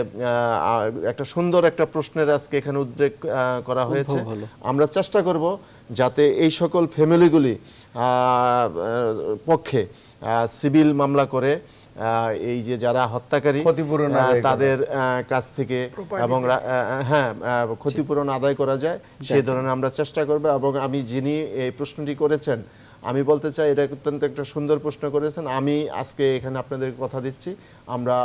একটা সুন্দর একটা প্রশ্নের আজকে এখানে উদ্রেক করা হয়েছে। আমরা চেষ্টা করব যাতে এই সকল ফ্যামিলিগুলি পক্ষে সিভিল মামলা করে এই যে যারা হত্যাকারী তাদের কাছ থেকে এবং হ্যাঁ ক্ষতিপূরণ আদায় করা যায় সেই ধরনের আমরা চেষ্টা করব। এবং আমি যিনি এই প্রশ্নটি করেছেন আমি বলতে চাই এটা অত্যন্ত একটা সুন্দর প্রশ্ন করেছেন। আমি আজকে এখানে আপনাদের কথা দিচ্ছি আমরা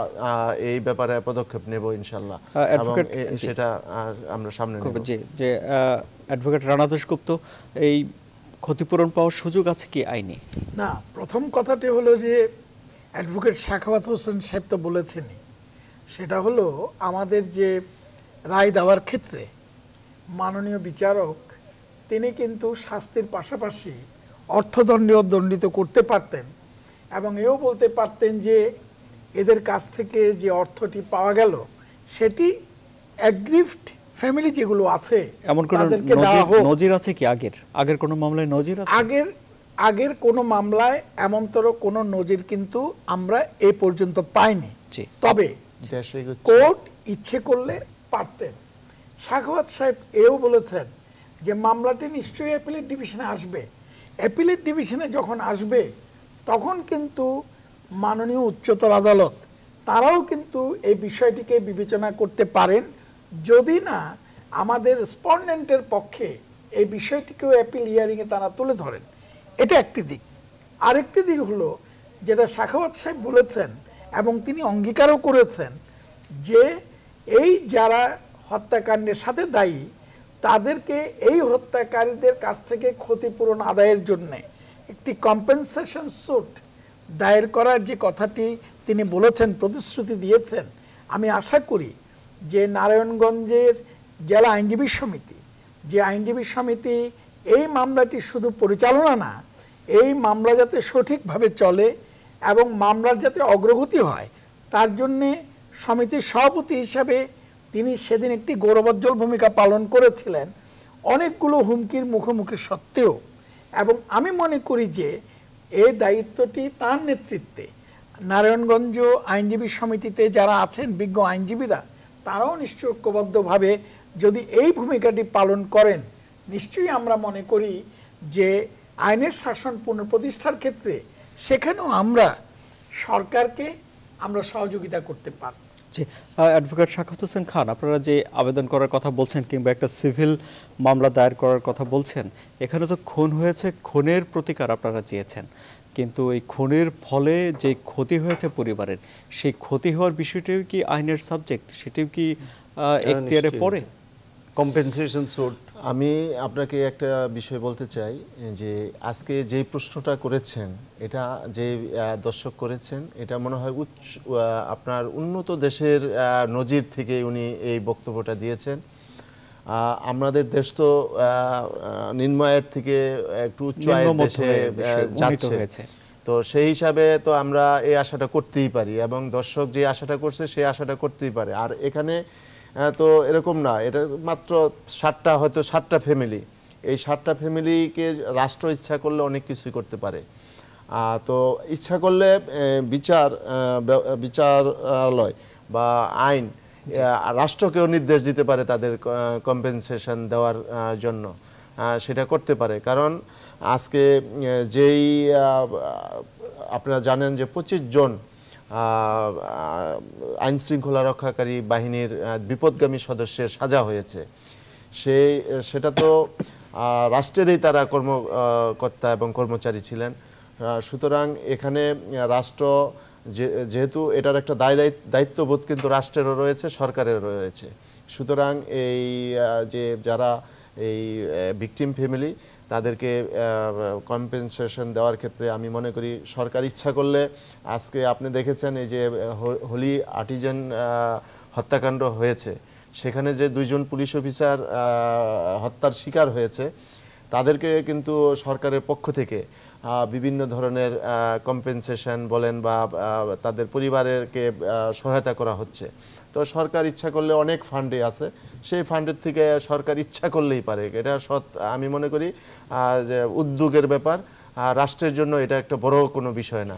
এই ব্যাপারে পদক্ষেপ নেব ইনশাআল্লাহ এবং সেটা আমরা সামনে নেব। জি যে অ্যাডভোকেট রানা দাশগুপ্ত এই ক্ষতিপূরণ পাওয়ার সুযোগ আছে কি আইনে? না, প্রথম কথাটি হলো যে অ্যাডভোকেট সাখাওয়াত হোসেন সাহেব তো বলেছেনই, সেটা হলো আমাদের যে রায় দেওয়ার ক্ষেত্রে মাননীয় বিচারক তিনি কিন্তু শাস্তির পাশাপাশি অর্থদণ্ডেও দণ্ডিত করতে পারতেন এবং এও বলতে পারতেন যে এদের কাছ থেকে যে অর্থটি পাওয়া গেল সেটি অ্যাগ্রিভড ফ্যামিলি যেগুলো আছে এমন কোন নজির আছে কি? আগের কোন মামলায় নজির আছে? আগের কোন মামলায় এমনতর কোন নজির কিন্তু আমরা এ পর্যন্ত পাইনি। তবে কোর্ট ইচ্ছে করলে পারতেন। সাখাওয়াত সাহেব এও বলেছেন যে মামলাটি নিশ্চয়ই অ্যাপিলেট ডিভিশনে আসবে। অ্যাপিলেট ডিভিশনে যখন আসবে তখন কিন্তু মাননীয় উচ্চতর আদালত তারাও কিন্তু এই বিষয়টিকে বিবেচনা করতে পারেন যদি না আমাদের রেসপন্ডেন্টের পক্ষে এই বিষয়টিকেও অ্যাপিল হিয়ারিংয়ে তারা তুলে ধরেন। এটা একটি দিক। আরেকটি দিক হলো যেটা সাখাওয়াত সাহেব বলেছেন এবং তিনি অঙ্গীকারও করেছেন যে এই যারা হত্যাকাণ্ডের সাথে দায়ী তাদেরকে এই হত্যাকারীদের কাছ থেকে ক্ষতিপূরণ আদায়ের জন্য একটি কম্পেনসেশন স্যুট দায়ের করার যে কথাটি তিনি বলেছেন, প্রতিশ্রুতি দিয়েছেন, আমি আশা করি যে নারায়ণগঞ্জের জেলা আইনজীবী সমিতি, যে আইনজীবী সমিতি এই মামলাটি শুধু পরিচালনা না, এই মামলা যাতে সঠিকভাবে চলে এবং মামলার যাতে অগ্রগতি হয় তার জন্যে সমিতির সভাপতি হিসাবে তিনি সেদিন একটি গৌরবোজ্জ্বল ভূমিকা পালন করেছিলেন অনেকগুলো হুমকির মুখোমুখি সত্ত্বেও। এবং আমি মনে করি যে এই দায়িত্বটি তার নেতৃত্বে নারায়ণগঞ্জ আইনজীবী সমিতিতে যারা আছেন বিজ্ঞ আইনজীবীরা তারাও নিশ্চয় ঐক্যবদ্ধভাবে যদি এই ভূমিকাটি পালন করেন নিশ্চয়ই আমরা মনে করি যে আইনের শাসন পুনঃপ্রতিষ্ঠার ক্ষেত্রে সেখানেও আমরা সরকারকে আমরা সহযোগিতা করতে পারব। জি, অ্যাডভোকেট সাখাওয়াত হোসেন খান, আপনারা যে আবেদন করার কথা বলছেন কিংবা একটা সিভিল মামলা দায়ের করার কথা বলছেন, এখানে তো খুন হয়েছে, খুনের প্রতিকার আপনারা চেয়েছেন, কিন্তু এই খুনের ফলে যে ক্ষতি হয়েছে পরিবারের, সেই ক্ষতি হওয়ার বিষয়টিও কি আইনের সাবজেক্ট? সেটিও কি এখতিয়ারে পড়ে? Compensation suit. আমি আপনাকে একটা বিষয় বলতে চাই যে আজকে যে প্রশ্নটা করেছেন এটা যে দর্শক করেছেন এটা মনে হয় আপনার উন্নত দেশের নজির থেকে উনি এই বক্তব্যটা দিয়েছেন। আমাদের দেশ তো নিম্ন আয়ের থেকে একটু উচ্চ আয়ের দেশে যাচ্ছে, তো সেই হিসাবে তো আমরা এই আশাটা করতেই পারি এবং দর্শক যে আশাটা করছে সেই আশাটা করতেই পারে। আর এখানে তো এরকম না, এটা মাত্র 7টা হয়তো 7টা ফ্যামিলি, এই 7টা ফ্যামিলিকে রাষ্ট্র ইচ্ছা করলে অনেক কিছুই করতে পারে। তো ইচ্ছা করলে বিচারালয় বা আইন রাষ্ট্রকেও নির্দেশ দিতে পারে তাদের কম্পেনসেশন দেওয়ার জন্য, সেটা করতে পারে। কারণ আজকে যেই আপনারা জানেন যে 25 জন আইন শৃঙ্খলা রক্ষাকারী বাহিনীর বিপদগামী সদস্যের সাজা হয়েছে, সেটা তো রাষ্ট্রেরই তারা কর্মকর্তা এবং কর্মচারী ছিলেন। সুতরাং এখানে রাষ্ট্র যেহেতু এটার একটা দায়িত্ববোধ কিন্তু রাষ্ট্রেরও রয়েছে, সরকারেরও রয়েছে। সুতরাং এই যে যারা এই ভিকটিম ফ্যামিলি তাদেরকে কম্পেনসেশন দেওয়ার ক্ষেত্রে আমি মনে করি সরকার ইচ্ছা করলে, আজকে আপনি দেখেছেন এই যে হোলি আর্টিজান হত্যাকাণ্ড হয়েছে সেখানে যে 2 জন পুলিশ অফিসার হত্যার শিকার হয়েছে তাদেরকে কিন্তু সরকারের পক্ষ থেকে বিভিন্ন ধরনের কম্পেনসেশন বলেন বা তাদের পরিবারকে সহায়তা করা হচ্ছে। তো সরকার ইচ্ছা করলে অনেক ফান্ডে আছে, সেই ফান্ডের থেকে সরকার ইচ্ছা করলেই পারে। এটা আমি মনে করি যে উদ্যোগের ব্যাপার, রাষ্ট্রের জন্য এটা একটা বড় কোনো বিষয় না।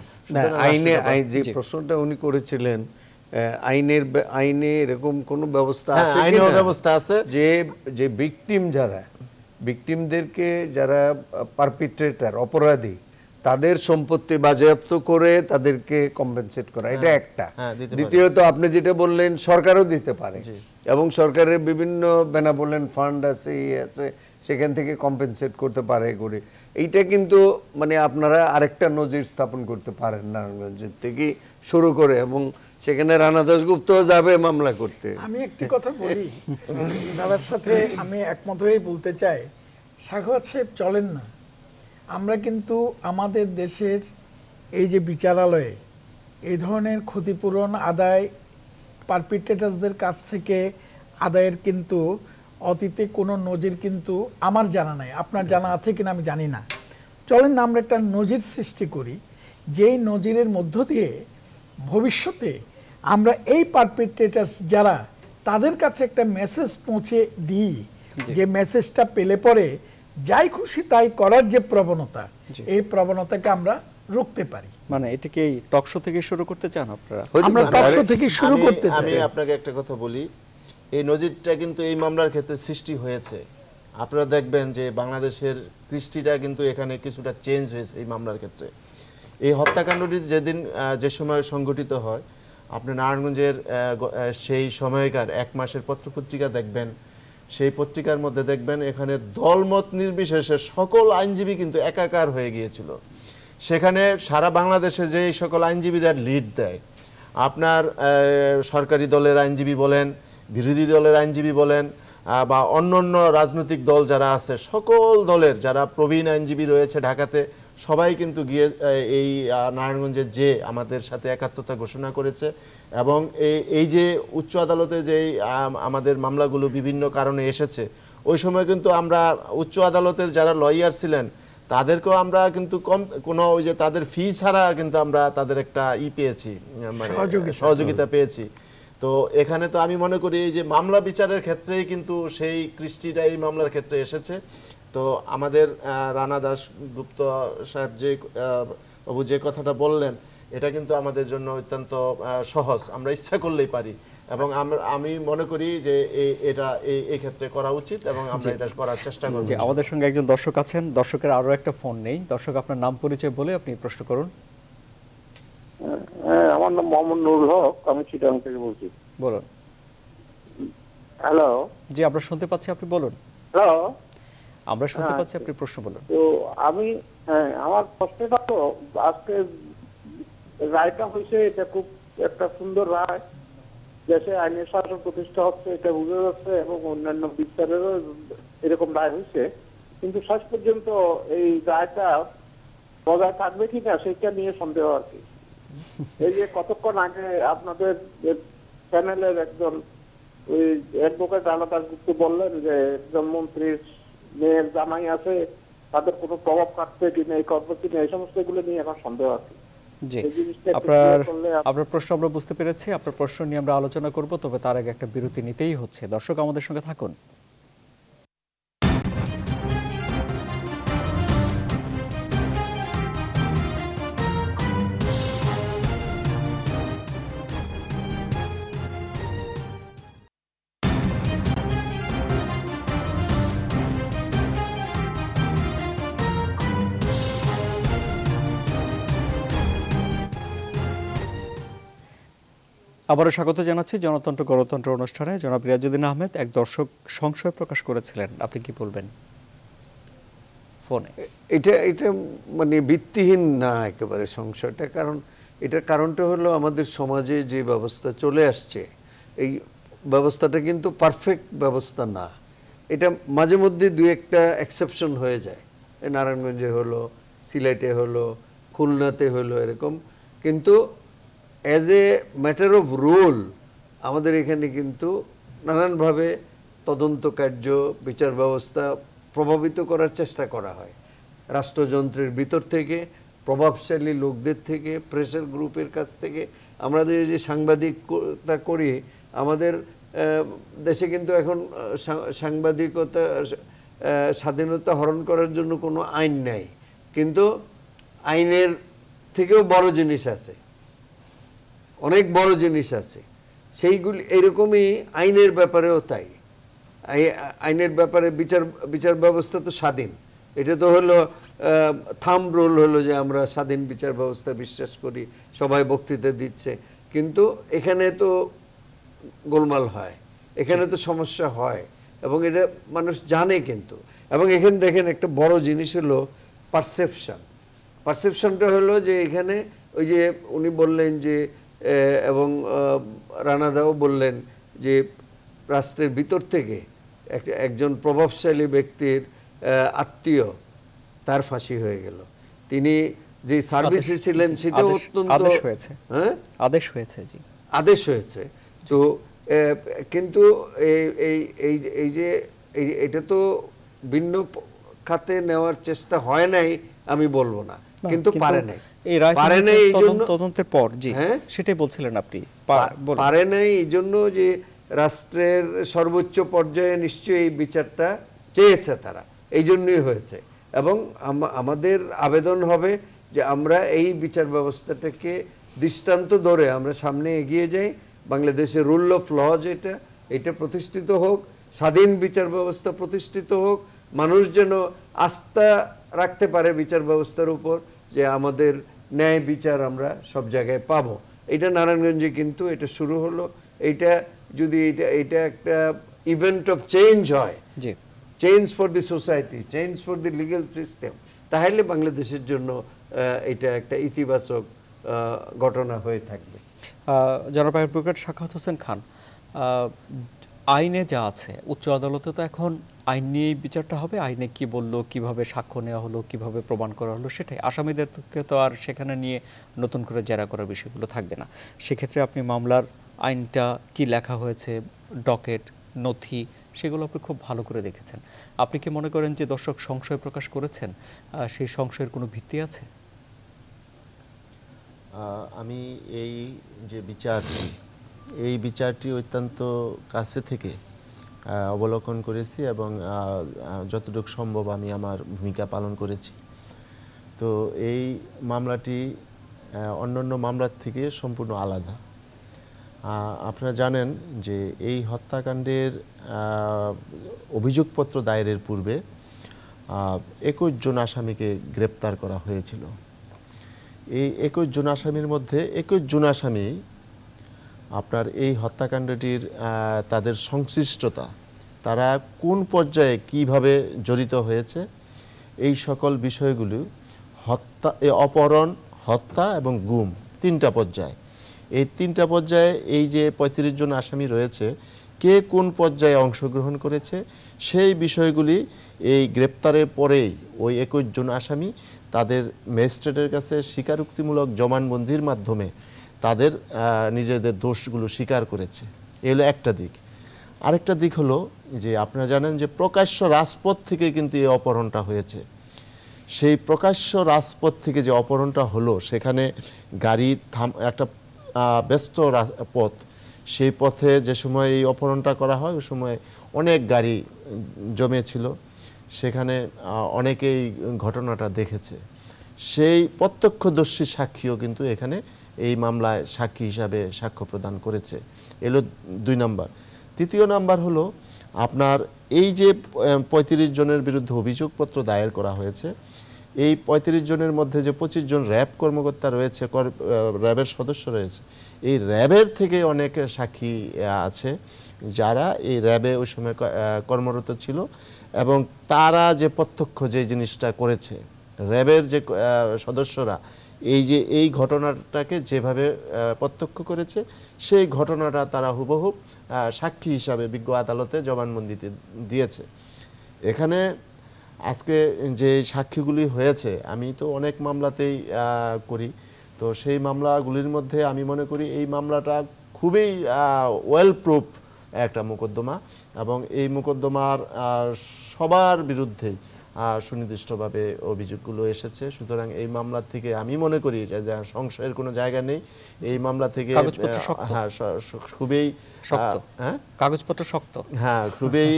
আইনে যে প্রশ্নটা উনি করেছিলেন আইনে এরকম কোনো ব্যবস্থা হ্যাঁ, আছে আইনেও কিনা? ব্যবস্থা আছে। যে ভিকটিম যারা, ভিকটিমদেরকে যারা পারপিট্রেটর, অপরাধী, তাদের সম্পত্তি বাজেয়াপ্ত করে তাদেরকে কম্পেনসেট করা, এটা একটা। হ্যাঁ, দিতে পারে। দ্বিতীয়ত আপনি যেটা বললেন, সরকারও দিতে পারে, এবং সরকারের বিভিন্ন বেনাবলেন ফান্ড আছে, আছে, সেখান থেকে কম্পেনসেট করতে পারে করে। এইটা কিন্তু মানে আপনারা আরেকটা নজির স্থাপন করতে পারেন নারায়ণগঞ্জের থেকে শুরু করে, এবং সেখানে রানা দাশগুপ্ত যাবে মামলা করতে। আমি একটি কথা বলি, দাদার সাথে আমি একমত হয়ে বলতে চাই, সাখাওয়াত সাহেব চলেন না। আমরা কিন্তু আমাদের দেশের এই যে বিচারালয়ে এই ধরনের ক্ষতিপূরণ আদায় পারপিট্রেটার্সদের কাছ থেকে আদায়ের কিন্তু অতীতে কোনো নজির কিন্তু আমার জানা নাই, আপনার জানা আছে কিনা আমি জানি না। চলেন না আমরা একটা নজির সৃষ্টি করি, যেই নজিরের মধ্য দিয়ে ভবিষ্যতে আমরা এই পারপিট্রেটার্স যারা, তাদের কাছে একটা মেসেজ পৌঁছে দিই, যে মেসেজটা পেলে পরে যাই খুশি তাই করার যে প্রবণতা, এই প্রবণতাকে আমরা রুখতে পারি। মানে এটাকে এই টকশো থেকে শুরু করতে চান আপনারা? আমরা টকশো থেকে শুরু করতে চাই। আমি আপনাকে একটা কথা বলি, এই নজিরটা কিন্তু এই মামলার ক্ষেত্রে সৃষ্টি হয়েছে। আপনারা দেখবেন যে বাংলাদেশের কৃষ্টিটা কিন্তু এখানে কিছুটা চেঞ্জ হয়েছে এই মামলার ক্ষেত্রে। এই হত্যাকাণ্ডটি যেদিন যে সময় সংঘটিত হয়, আপনি নারায়ণগঞ্জের সেই সময়কার 1 মাসের পত্রপত্রিকা দেখবেন, সেই পত্রিকার মধ্যে দেখবেন এখানে দলমত নির্বিশেষে সকল আইনজীবী কিন্তু একাকার হয়ে গিয়েছিল। সেখানে সারা বাংলাদেশে যে সকল আইনজীবীরা লিড দেয়, আপনার সরকারি দলের আইনজীবী বলেন, বিরোধী দলের আইনজীবী বলেন, বা অন্য রাজনৈতিক দল যারা আছে, সকল দলের যারা প্রবীণ আইনজীবী রয়েছে ঢাকাতে, সবাই কিন্তু গিয়ে এই নারায়ণগঞ্জে যে আমাদের সাথে একাত্মতা ঘোষণা করেছে। এবং এই যে উচ্চ আদালতে যে আমাদের মামলাগুলো বিভিন্ন কারণে এসেছে, ওই সময় কিন্তু আমরা উচ্চ আদালতের যারা লয়ার ছিলেন তাদেরকেও আমরা কিন্তু কোনো ওই যে তাদের ফি ছাড়া কিন্তু আমরা তাদের একটা পেয়েছি, মানে সহযোগিতা পেয়েছি। তো এখানে তো আমি মনে করি এই যে মামলা বিচারের ক্ষেত্রেই কিন্তু সেই কৃষ্টিটা এই মামলার ক্ষেত্রে এসেছে। তো আমাদের রানা দাশগুপ্ত সাহেব বাবু যে কথাটা বললেন, এটা কিন্তু আমাদের জন্য অত্যন্ত সহজ, আমরা ইচ্ছা করলেই পারি, এবং আমি মনে করি যে এটা এই ক্ষেত্রে করা উচিত, এবং আমরা এটা করার চেষ্টা করব। আমাদের সঙ্গে একজন দর্শক আছেন, দর্শকের আরো একটা ফোন নেই। দর্শক, আপনার নাম পরিচয় বলে আপনি প্রশ্ন করুন। আমার নাম মোহাম্মদ নুরুল হক, আমি চিটাগাং থেকে বলছি। বলুন। হ্যালো। জি, আমরা শুনতে পাচ্ছি, আপনি বলুন। হ্যালো, আমরা শুনতে পাচ্ছি, আপনি প্রশ্ন বলুন। তো আমি আমার প্রশ্নটা তো, আজকে রায়টা হয়েছে, এটা খুব একটা সুন্দর রায়, দেশে আইনের শাসন প্রতিষ্ঠা হচ্ছে, এটা বুঝে যাচ্ছে, এবং অন্যান্য বিচারেরও এরকম রায় হয়েছে, কিন্তু শেষ পর্যন্ত এই রায়টা বজায় থাকবে কিনা সেটা নিয়ে সন্দেহ আর কি। এই যে কতক্ষণ আগে আপনাদের প্যানেলের একজন ওই অ্যাডভোকেট রানা দাশগুপ্ত বললেন যে একজন মন্ত্রীর মেয়ের জামাই আছে, তাদের কোনো প্রভাব কাটছে কিনা, এই করবে কিনা, এই সমস্ত এগুলো নিয়ে আমার সন্দেহ আছে। জি, আপনার প্রশ্ন আমরা বুঝতে পেরেছি। আপনার প্রশ্ন নিয়ে আমরা আলোচনা করব, তবে তার আগে একটা বিরতি নিতেই হচ্ছে। দর্শক, আমাদের সঙ্গে থাকুন। আবারও স্বাগত জানাচ্ছি জনতন্ত্র গণতন্ত্র অনুষ্ঠানে। জনাব রিয়াজউদ্দিন আহমেদ, এক দর্শক সংশয় প্রকাশ করেছিলেন, আপনি কি বলবেন ফোনে? এটা মানে ভিত্তিহীন না একেবারে সংশয়টা, কারণ এটার কারণটা হলো আমাদের সমাজে যে ব্যবস্থা চলে আসছে, এই ব্যবস্থাটা কিন্তু পারফেক্ট ব্যবস্থা না। এটা মাঝে মধ্যে দুই একটা এক্সেপশন হয়ে যায়, নারায়ণগঞ্জে হলো, সিলেটে হলো, খুলনাতে হলো, এরকম। কিন্তু as a matter of rule আমাদের এখানে কিন্তু নানানভাবে তদন্ত কার্য, বিচার ব্যবস্থা প্রভাবিত করার চেষ্টা করা হয়, রাষ্ট্রযন্ত্রের ভিতর থেকে, প্রভাবশালী লোকদের থেকে, প্রেসার গ্রুপের কাছ থেকে। আমরা যে সাংবাদিকতা করি, আমাদের দেশে কিন্তু এখন সাংবাদিকতা স্বাধীনতা হরণ করার জন্য কোনো আইন নাই, কিন্তু আইনের থেকেও বড় জিনিস আছে, অনেক বড় জিনিস আছে। সেইগুলি এরকমই আইনের ব্যাপারেও তাই। আইনের ব্যাপারে বিচার ব্যবস্থা তো স্বাধীন, এটা তো হলো থাম্ব রুল হলো যে আমরা স্বাধীন বিচার ব্যবস্থা বিশ্বাস করি, সবাই বক্তৃতা দিচ্ছে, কিন্তু এখানে তো গোলমাল হয়, এখানে তো সমস্যা হয়, এবং এটা মানুষ জানে কিন্তু। এবং এখানে দেখেন একটা বড় জিনিস হলো পারসেপশনটা হলো যে এখানে ওই যে উনি বললেন যে এবং রানাদাও বললেন যে রাষ্ট্রের ভিতর থেকে একজন প্রভাবশালী ব্যক্তির আত্মীয় তার ফাঁসি হয়ে গেল, তিনি যে সার্ভিসে ছিলেন সেটা অত্যন্ত আদেশ হয়েছে, হ্যাঁ আদেশ হয়েছে, জি আদেশ হয়েছে। তো কিন্তু এই যে এটা তো ভিন্ন খাতে নেওয়ার চেষ্টা হয় নাই আমি বলবো না, কিন্তু পারে নাই, এই রায় পারে নাই এই জন্য তদন্তের পর, জি হ্যাঁ সেটাই বলছিলেন আপনি, পারে নাই এই জন্য যে রাষ্ট্রের সর্বোচ্চ পর্যায়ে নিশ্চয়ই এই বিচারটা চেয়েছে তারা, এই জন্যই হয়েছে। এবং আমাদের আবেদন হবে যে আমরা এই বিচার ব্যবস্থাটাকে দৃষ্টান্ত ধরে আমরা সামনে এগিয়ে যাই, বাংলাদেশের রুল অফ ল যেটা এটা প্রতিষ্ঠিত হোক, স্বাধীন বিচার ব্যবস্থা প্রতিষ্ঠিত হোক, মানুষ যেন আস্থা রাখতে পারে বিচার ব্যবস্থার উপর যে আমাদের ন্যায় বিচার আমরা সব জায়গায় পাবো। এটা নারায়ণগঞ্জে কিন্তু এটা শুরু হলো, এইটা যদি এটা একটা ইভেন্ট অফ চেঞ্জ হয়, জি change for the society, change for the legal system, তাহলে বাংলাদেশের জন্য এটা একটা ইতিবাচক ঘটনা হয়ে থাকবে। জনাব অ্যাডভোকেট সাখাওয়াত হোসেন খান, আইনে যা আছে, উচ্চ আদালতে তো এখন আইন নিয়েই বিচারটা হবে, আইনে কি বললো, কিভাবে সাক্ষ্য নেওয়া হলো, কিভাবে প্রমাণ করা হলো, সেটাই। আসামিদেরকে তো আর সেখানে নিয়ে নতুন করে জেরা করার বিষয়গুলো থাকবে না। সেক্ষেত্রে আপনি মামলার আইনটা কি লেখা হয়েছে, ডকেট, নথি, সেগুলো আপনি খুব ভালো করে দেখেছেন। আপনি কি মনে করেন যে দর্শক সংশয় প্রকাশ করেছেন, সেই সংশয়ের কোনো ভিত্তি আছে? আমি এই যে বিচারটি, এই বিচারটি অত্যন্ত কাছে থেকে অবলোকন করেছি এবং যতটুকু সম্ভব আমি আমার ভূমিকা পালন করেছি। তো এই মামলাটি অন্যান্য মামলার থেকে সম্পূর্ণ আলাদা। আপনারা জানেন যে এই হত্যাকাণ্ডের অভিযোগপত্র দায়েরের পূর্বে 21 জন আসামিকে গ্রেপ্তার করা হয়েছিল। এই 21 জন আসামির মধ্যে 21 জন আসামি আপনার এই হত্যাকাণ্ডটির তাদের সংশ্লিষ্টতা, তারা কোন পর্যায়ে কিভাবে জড়িত হয়েছে, এই সকল বিষয়গুলো অপহরণ, হত্যা এবং গুম, 3টা পর্যায়ে। এই 3টা পর্যায়ে এই যে 35 জন আসামি রয়েছে, কে কোন পর্যায়ে অংশগ্রহণ করেছে সেই বিষয়গুলি এই গ্রেপ্তারের পরেই ওই 21 জন আসামি তাদের ম্যাজিস্ট্রেটের কাছে স্বীকারোক্তিমূলক জবানবন্দির মাধ্যমে তাদের নিজেদের দোষগুলো স্বীকার করেছে। এই হলো একটা দিক। আরেকটা দিক হলো যে আপনারা জানেন যে প্রকাশ্য রাজপথ থেকে কিন্তু এই অপহরণটা হয়েছে। সেই প্রকাশ্য রাজপথ থেকে যে অপহরণটা হলো, সেখানে গাড়ি একটা ব্যস্ত পথ, সেই পথে যে সময় এই অপহরণটা করা হয় ওই সময় অনেক গাড়ি জমেছিল, সেখানে অনেকেই ঘটনাটা দেখেছে। সেই প্রত্যক্ষদর্শী সাক্ষীও কিন্তু এখানে এই মামলায় সাক্ষী হিসাবে সাক্ষ্য প্রদান করেছে। এলো 2 নাম্বার। 3য় নাম্বার হলো আপনার এই যে 35 জনের বিরুদ্ধে অভিযোগপত্র দায়ের করা হয়েছে, এই 35 জনের মধ্যে যে 25 জন র্যাব কর্মকর্তা রয়েছে, র্যাবের সদস্য রয়েছে, এই র্যাবের থেকে অনেক সাক্ষী আছে যারা এই র্যাবে ওই সময় কর্মরত ছিল এবং তারা যে প্রত্যক্ষ যে জিনিসটা করেছে, র্যাবের যে সদস্যরা এই ঘটনাটাকে যেভাবে প্রত্যক্ষ করেছে, সেই ঘটনাটা তারা হুবহু সাক্ষী হিসাবে বিজ্ঞ আদালতে জবানবন্দিতে দিয়েছে। এখানে আজকে যে সাক্ষীগুলি হয়েছে, আমি তো অনেক মামলাতেই করি, তো সেই মামলাগুলির মধ্যে আমি মনে করি এই মামলাটা খুবই ওয়েল প্রুফ একটা মোকদ্দমা এবং এই মোকদ্দমার সবার বিরুদ্ধেই সুনির্দিষ্টভাবে অভিযোগগুলো এসেছে। সুতরাং এই মামলা থেকে আমি মনে করি যে সংশয়ের কোনো জায়গা নেই। এই মামলা থেকে হ্যাঁ খুবই শক্ত, হ্যাঁ কাগজপত্র শক্ত, হ্যাঁ খুবই।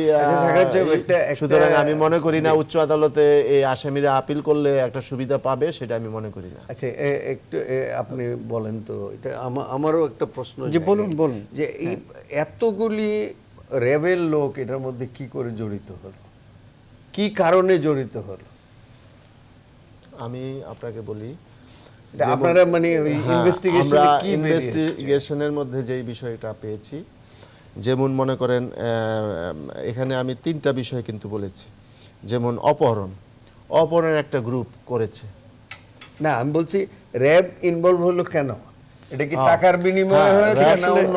সুতরাং আমি মনে করি না উচ্চ আদালতে এই আসামিরা আপিল করলে একটা সুবিধা পাবে, সেটা আমি মনে করি না। আচ্ছা একটু আপনি বলেন তো, এটা আমারও একটা প্রশ্ন। যে বলুন বলুন যে এই এতগুলি র্যাবের লোক এটার মধ্যে কি করে জড়িত হলো, কি কারণে জড়িত হলো? আমি আপনাকে বলি, আপনারা মানে ইনভেস্টিগেশনের মধ্যে যেই বিষয়টা পেয়েছি, যেমন মনে করেন এখানে আমি 3টা বিষয় কিন্তু বলেছি। যেমন অপহরণ একটা গ্রুপ করেছে। না আমি বলছি র্যাব ইনভলভ হলো কেন? এটা কি টাকার বিনিময়ে হয়েছে না অন্য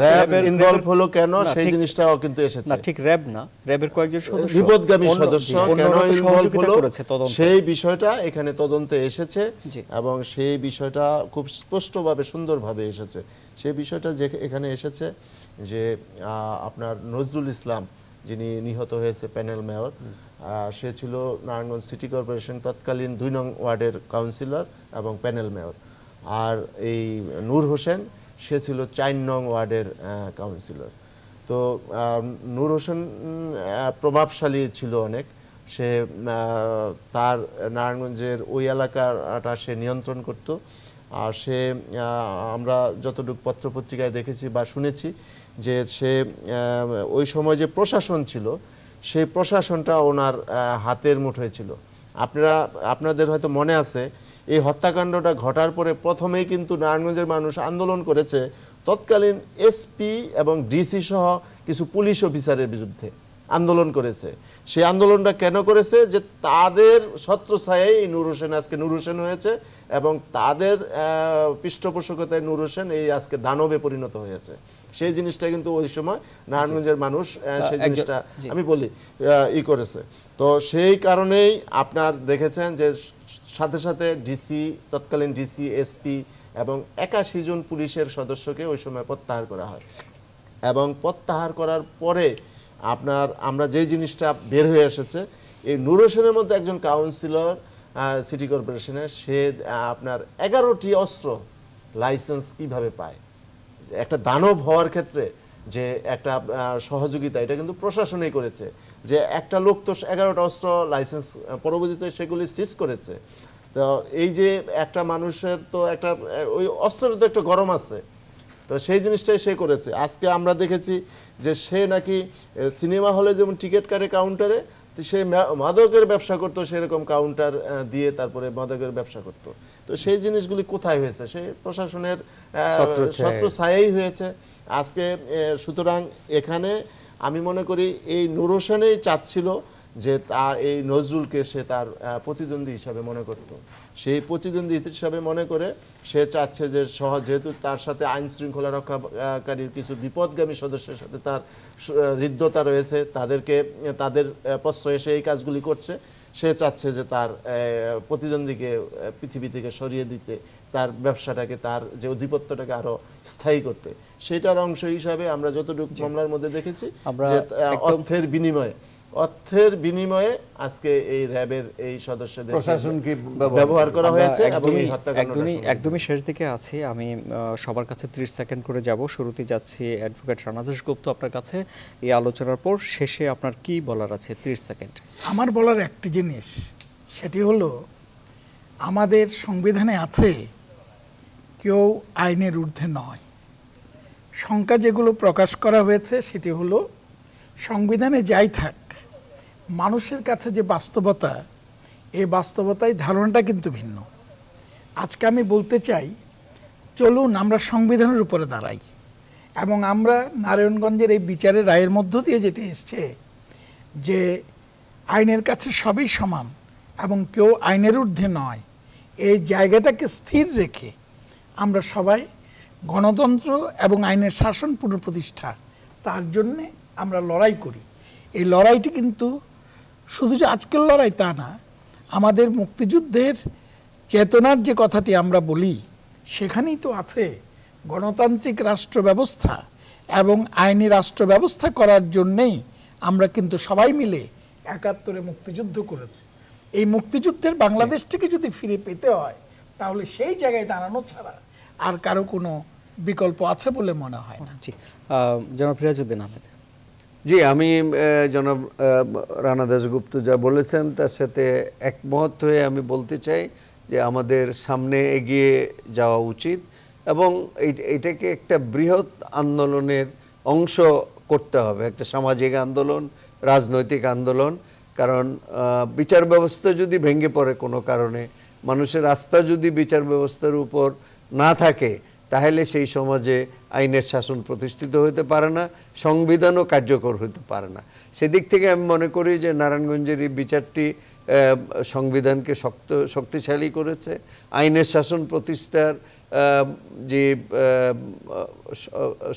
র্যাব ইনভলভ হলো কেন সেই জিনিসটাও কিন্তু এসেছে। না ঠিক র্যাব না, র্যাবের কয়েকজন সদস্য, বিপদগামী সদস্য কেন ইনভলভ হলো তদন্ত, সেই বিষয়টা এখানে তদন্তে এসেছে এবং সেই বিষয়টা খুব স্পষ্টভাবে সুন্দরভাবে এসেছে। সেই বিষয়টা যে এখানে এসেছে যে আপনার নজরুল ইসলাম যিনি নিহত হয়েছে প্যানেল মেয়র, সে ছিল নারায়ণগঞ্জ সিটি কর্পোরেশন তৎকালীন 2 নং ওয়ার্ডের কাউন্সিলর এবং প্যানেল মেয়র। আর এই নূর হোসেন সে ছিল 4 নং ওয়ার্ডের কাউন্সিলর। তো নূর হোসেন প্রভাবশালী ছিল অনেক। সে তার নারায়ণগঞ্জের ওই এলাকাটা সে নিয়ন্ত্রণ করত। আর সে আমরা যতটুকু পত্রপত্রিকায় দেখেছি বা শুনেছি যে সে ওই সময় যে প্রশাসন ছিল সেই প্রশাসনটা ওনার হাতের মুঠোয় ছিল। আপনাদের হয়তো মনে আছে এই হত্যাকাণ্ডটা ঘটার পরে প্রথমেই কিন্তু নারায়ণগঞ্জের মানুষ আন্দোলন করেছে তৎকালীন এসপি এবং ডিসি সহ কিছু পুলিশ অফিসারের বিরুদ্ধে আন্দোলন করেছে। সেই আন্দোলনটা কেন করেছে? যে তাদের ছত্রছায়ায় নূর হোসেন আজকে নূর হোসেন হয়েছে এবং তাদের পৃষ্ঠপোষকতায় নূর হোসেন এই আজকে দানবে পরিণত হয়েছে। সেই জিনিসটা কিন্তু ওই সময় নারায়ণগঞ্জের মানুষ সেই জিনিসটা আমি বলি করেছে। তো সেই কারণেই আপনার দেখেছেন যে সাথে সাথে ডিসি, তৎকালীন ডিসি, এসপি এবং 81 জন পুলিশের সদস্যকে ওই সময় প্রত্যাহার করা হয়। এবং প্রত্যাহার করার পরে আমরা যে জিনিসটা বের হয়ে এসেছে, এই নূর হোসেনের মধ্যে একজন কাউন্সিলর সিটি কর্পোরেশনের, সে আপনার 11টি অস্ত্র লাইসেন্স কিভাবে পায়। একটা দানব হওয়ার ক্ষেত্রে যে একটা সহযোগিতা, এটা কিন্তু প্রশাসনই করেছে। যে একটা লোক তো 11টা অস্ত্র লাইসেন্স পরবর্তীতে সেগুলি সিজ করেছে। তো এই যে একটা মানুষের তো একটা ওই অস্ত্রের তো একটা গরম আছে, তো সেই জিনিসটাই সে করেছে। আজকে আমরা দেখেছি যে সে নাকি সিনেমা হলে যেমন টিকিট কাটে কাউন্টারে, সে মাদকের ব্যবসা করতো, সেরকম কাউন্টার দিয়ে তারপরে মাদকের ব্যবসা করত। তো সেই জিনিসগুলি কোথায় হয়েছে? সেই প্রশাসনের ছত্রছায়াই হয়েছে আজকে। সুতরাং এখানে আমি মনে করি এই নূর হোসেনই চাচ্ছিল যে তার এই নজরুলকে সে তার প্রতিদ্বন্দ্বী হিসাবে মনে করত। সেই প্রতিদ্বন্দ্বী হিসাবে মনে করে সে চাচ্ছে যে যেহেতু তার সাথে আইন শৃঙ্খলা রক্ষাকারীর কিছু বিপদগামী সদস্যের সাথে তার হৃদ্যতা রয়েছে, তাদের প্রশ্রয়ে সে এই কাজগুলি করছে। সে চাচ্ছে যে তার প্রতিদ্বন্দ্বীকে পৃথিবী থেকে সরিয়ে দিতে, তার ব্যবসাটাকে, তার যে আধিপত্যটাকে আরো স্থায়ী করতে। সেটার অংশ হিসাবে আমরা যতটুকু মামলার মধ্যে দেখেছি যে অর্থের বিনিময়ে আজকে এই র্যাবের এই সদস্যদের প্রশাসনকে ব্যবহার করা হয়েছে এবং এই হত্যাকাণ্ডটা একদমই শেষ দিকে আছি। আমি সবার কাছে 30 সেকেন্ড করে যাব। শুরুতে যাচ্ছি অ্যাডভোকেট রানা দাশগুপ্ত আপনার কাছে। এই আলোচনার পর শেষে আপনার কি বলার আছে? 30 সেকেন্ড। আমার বলার একটি জিনিস, সেটি হলো আমাদের সংবিধানে আছে কেউ আইনের ঊর্ধ্বে নয়। সংখ্যা যেগুলো প্রকাশ করা হয়েছে সেটি হলো সংবিধানে যাই থাক, মানুষের কাছে যে বাস্তবতা, এই বাস্তবতায় ধারণাটা কিন্তু ভিন্ন। আজকে আমি বলতে চাই, চলুন আমরা সংবিধানের উপরে দাঁড়াই এবং আমরা নারায়ণগঞ্জের এই বিচারের রায়ের মধ্য দিয়ে যেটি এসছে যে আইনের কাছে সবই সমান এবং কেউ আইনের ঊর্ধ্বে নয়, এই জায়গাটাকে স্থির রেখে আমরা সবাই গণতন্ত্র এবং আইনের শাসন পুনঃপ্রতিষ্ঠা, তার জন্যে আমরা লড়াই করি। এই লড়াইটি কিন্তু শুধু যে আজকের লড়াই তা না, আমাদের মুক্তিযুদ্ধের চেতনার যে কথাটি আমরা বলি সেখানেই তো আছে গণতান্ত্রিক রাষ্ট্র ব্যবস্থা এবং আইনি রাষ্ট্র ব্যবস্থা করার জন্যেই আমরা কিন্তু সবাই মিলে 71-এ মুক্তিযুদ্ধ করেছে। এই মুক্তিযুদ্ধের বাংলাদেশটাকে যদি ফিরে পেতে হয় তাহলে সেই জায়গায় দাঁড়ানো ছাড়া আর কারো কোনো বিকল্প আছে বলে মনে হয় না। জি, জনাব রিয়াজউদ্দিন আহমেদ। জি, আমি জনাব রানা দাশগুপ্ত যা বলেছেন তার সাথে একমত হয়ে আমি বলতে চাই যে আমাদের সামনে এগিয়ে যাওয়া উচিত এবং এটাকে একটা বৃহৎ আন্দোলনের অংশ করতে হবে, একটা সামাজিক আন্দোলন, রাজনৈতিক আন্দোলন। কারণ বিচার ব্যবস্থা যদি ভেঙে পড়ে কোনো কারণে, মানুষের আস্থা যদি বিচার ব্যবস্থার উপর না থাকে, তাহলে সেই সমাজে আইনের শাসন প্রতিষ্ঠিত হতে পারে না, সংবিধানও কার্যকর হতে পারে না। সেদিক থেকে আমি মনে করি যে নারায়ণগঞ্জের এই বিচারটি সংবিধানকে শক্তিশালী করেছে, আইনের শাসন প্রতিষ্ঠার যে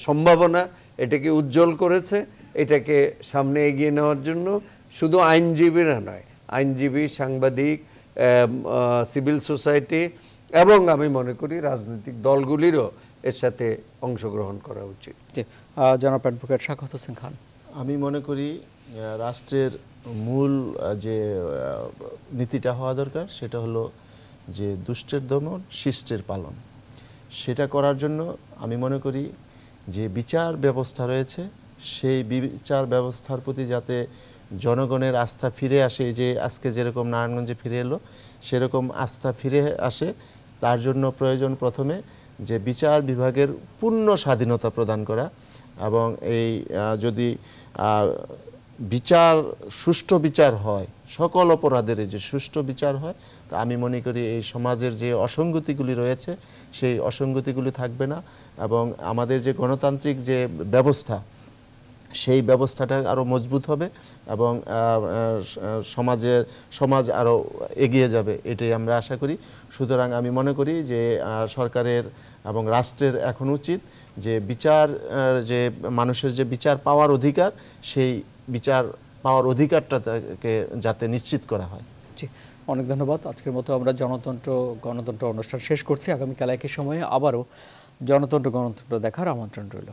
সম্ভাবনা এটাকে উজ্জ্বল করেছে। এটাকে সামনে এগিয়ে নেওয়ার জন্য শুধু আইনজীবীরা নয়, আইনজীবী, সাংবাদিক, সিভিল সোসাইটি এবং আমি মনে করি রাজনৈতিক দলগুলিরও এর সাথে অংশগ্রহণ করা উচিত। জনাব অ্যাডভোকেট শাখাওয়াত হোসেন খান। আমি মনে করি রাষ্ট্রের মূল যে নীতিটা হওয়া দরকার সেটা হলো যে দুষ্টের দমন, শিষ্টের পালন। সেটা করার জন্য আমি মনে করি যে বিচার ব্যবস্থা রয়েছে সেই বিচার ব্যবস্থার প্রতি যাতে জনগণের আস্থা ফিরে আসে, যে আজকে যেরকম নারায়ণগঞ্জে ফিরে এলো সেরকম আস্থা ফিরে আসে, তার জন্য প্রয়োজন প্রথমে যে বিচার বিভাগের পূর্ণ স্বাধীনতা প্রদান করা এবং এই যদি বিচার সুষ্ঠু বিচার হয়, সকল অপরাধের যে সুষ্ঠু বিচার হয়, তা আমি মনে করি এই সমাজের যে অসঙ্গতিগুলি রয়েছে সেই অসঙ্গতিগুলি থাকবে না এবং আমাদের যে গণতান্ত্রিক যে ব্যবস্থা সেই ব্যবস্থাটা আরও মজবুত হবে এবং সমাজ আরও এগিয়ে যাবে, এটাই আমরা আশা করি। সুতরাং আমি মনে করি যে সরকারের এবং রাষ্ট্রের এখন উচিত যে বিচার, যে মানুষের যে বিচার পাওয়ার অধিকার, সেই বিচার পাওয়ার অধিকারটাকে যাতে নিশ্চিত করা হয়। জি, অনেক ধন্যবাদ। আজকের মতো আমরা গণতন্ত্র অনুষ্ঠান শেষ করছি। আগামীকাল একই সময়ে আবারও গণতন্ত্র দেখার আমন্ত্রণ রইল।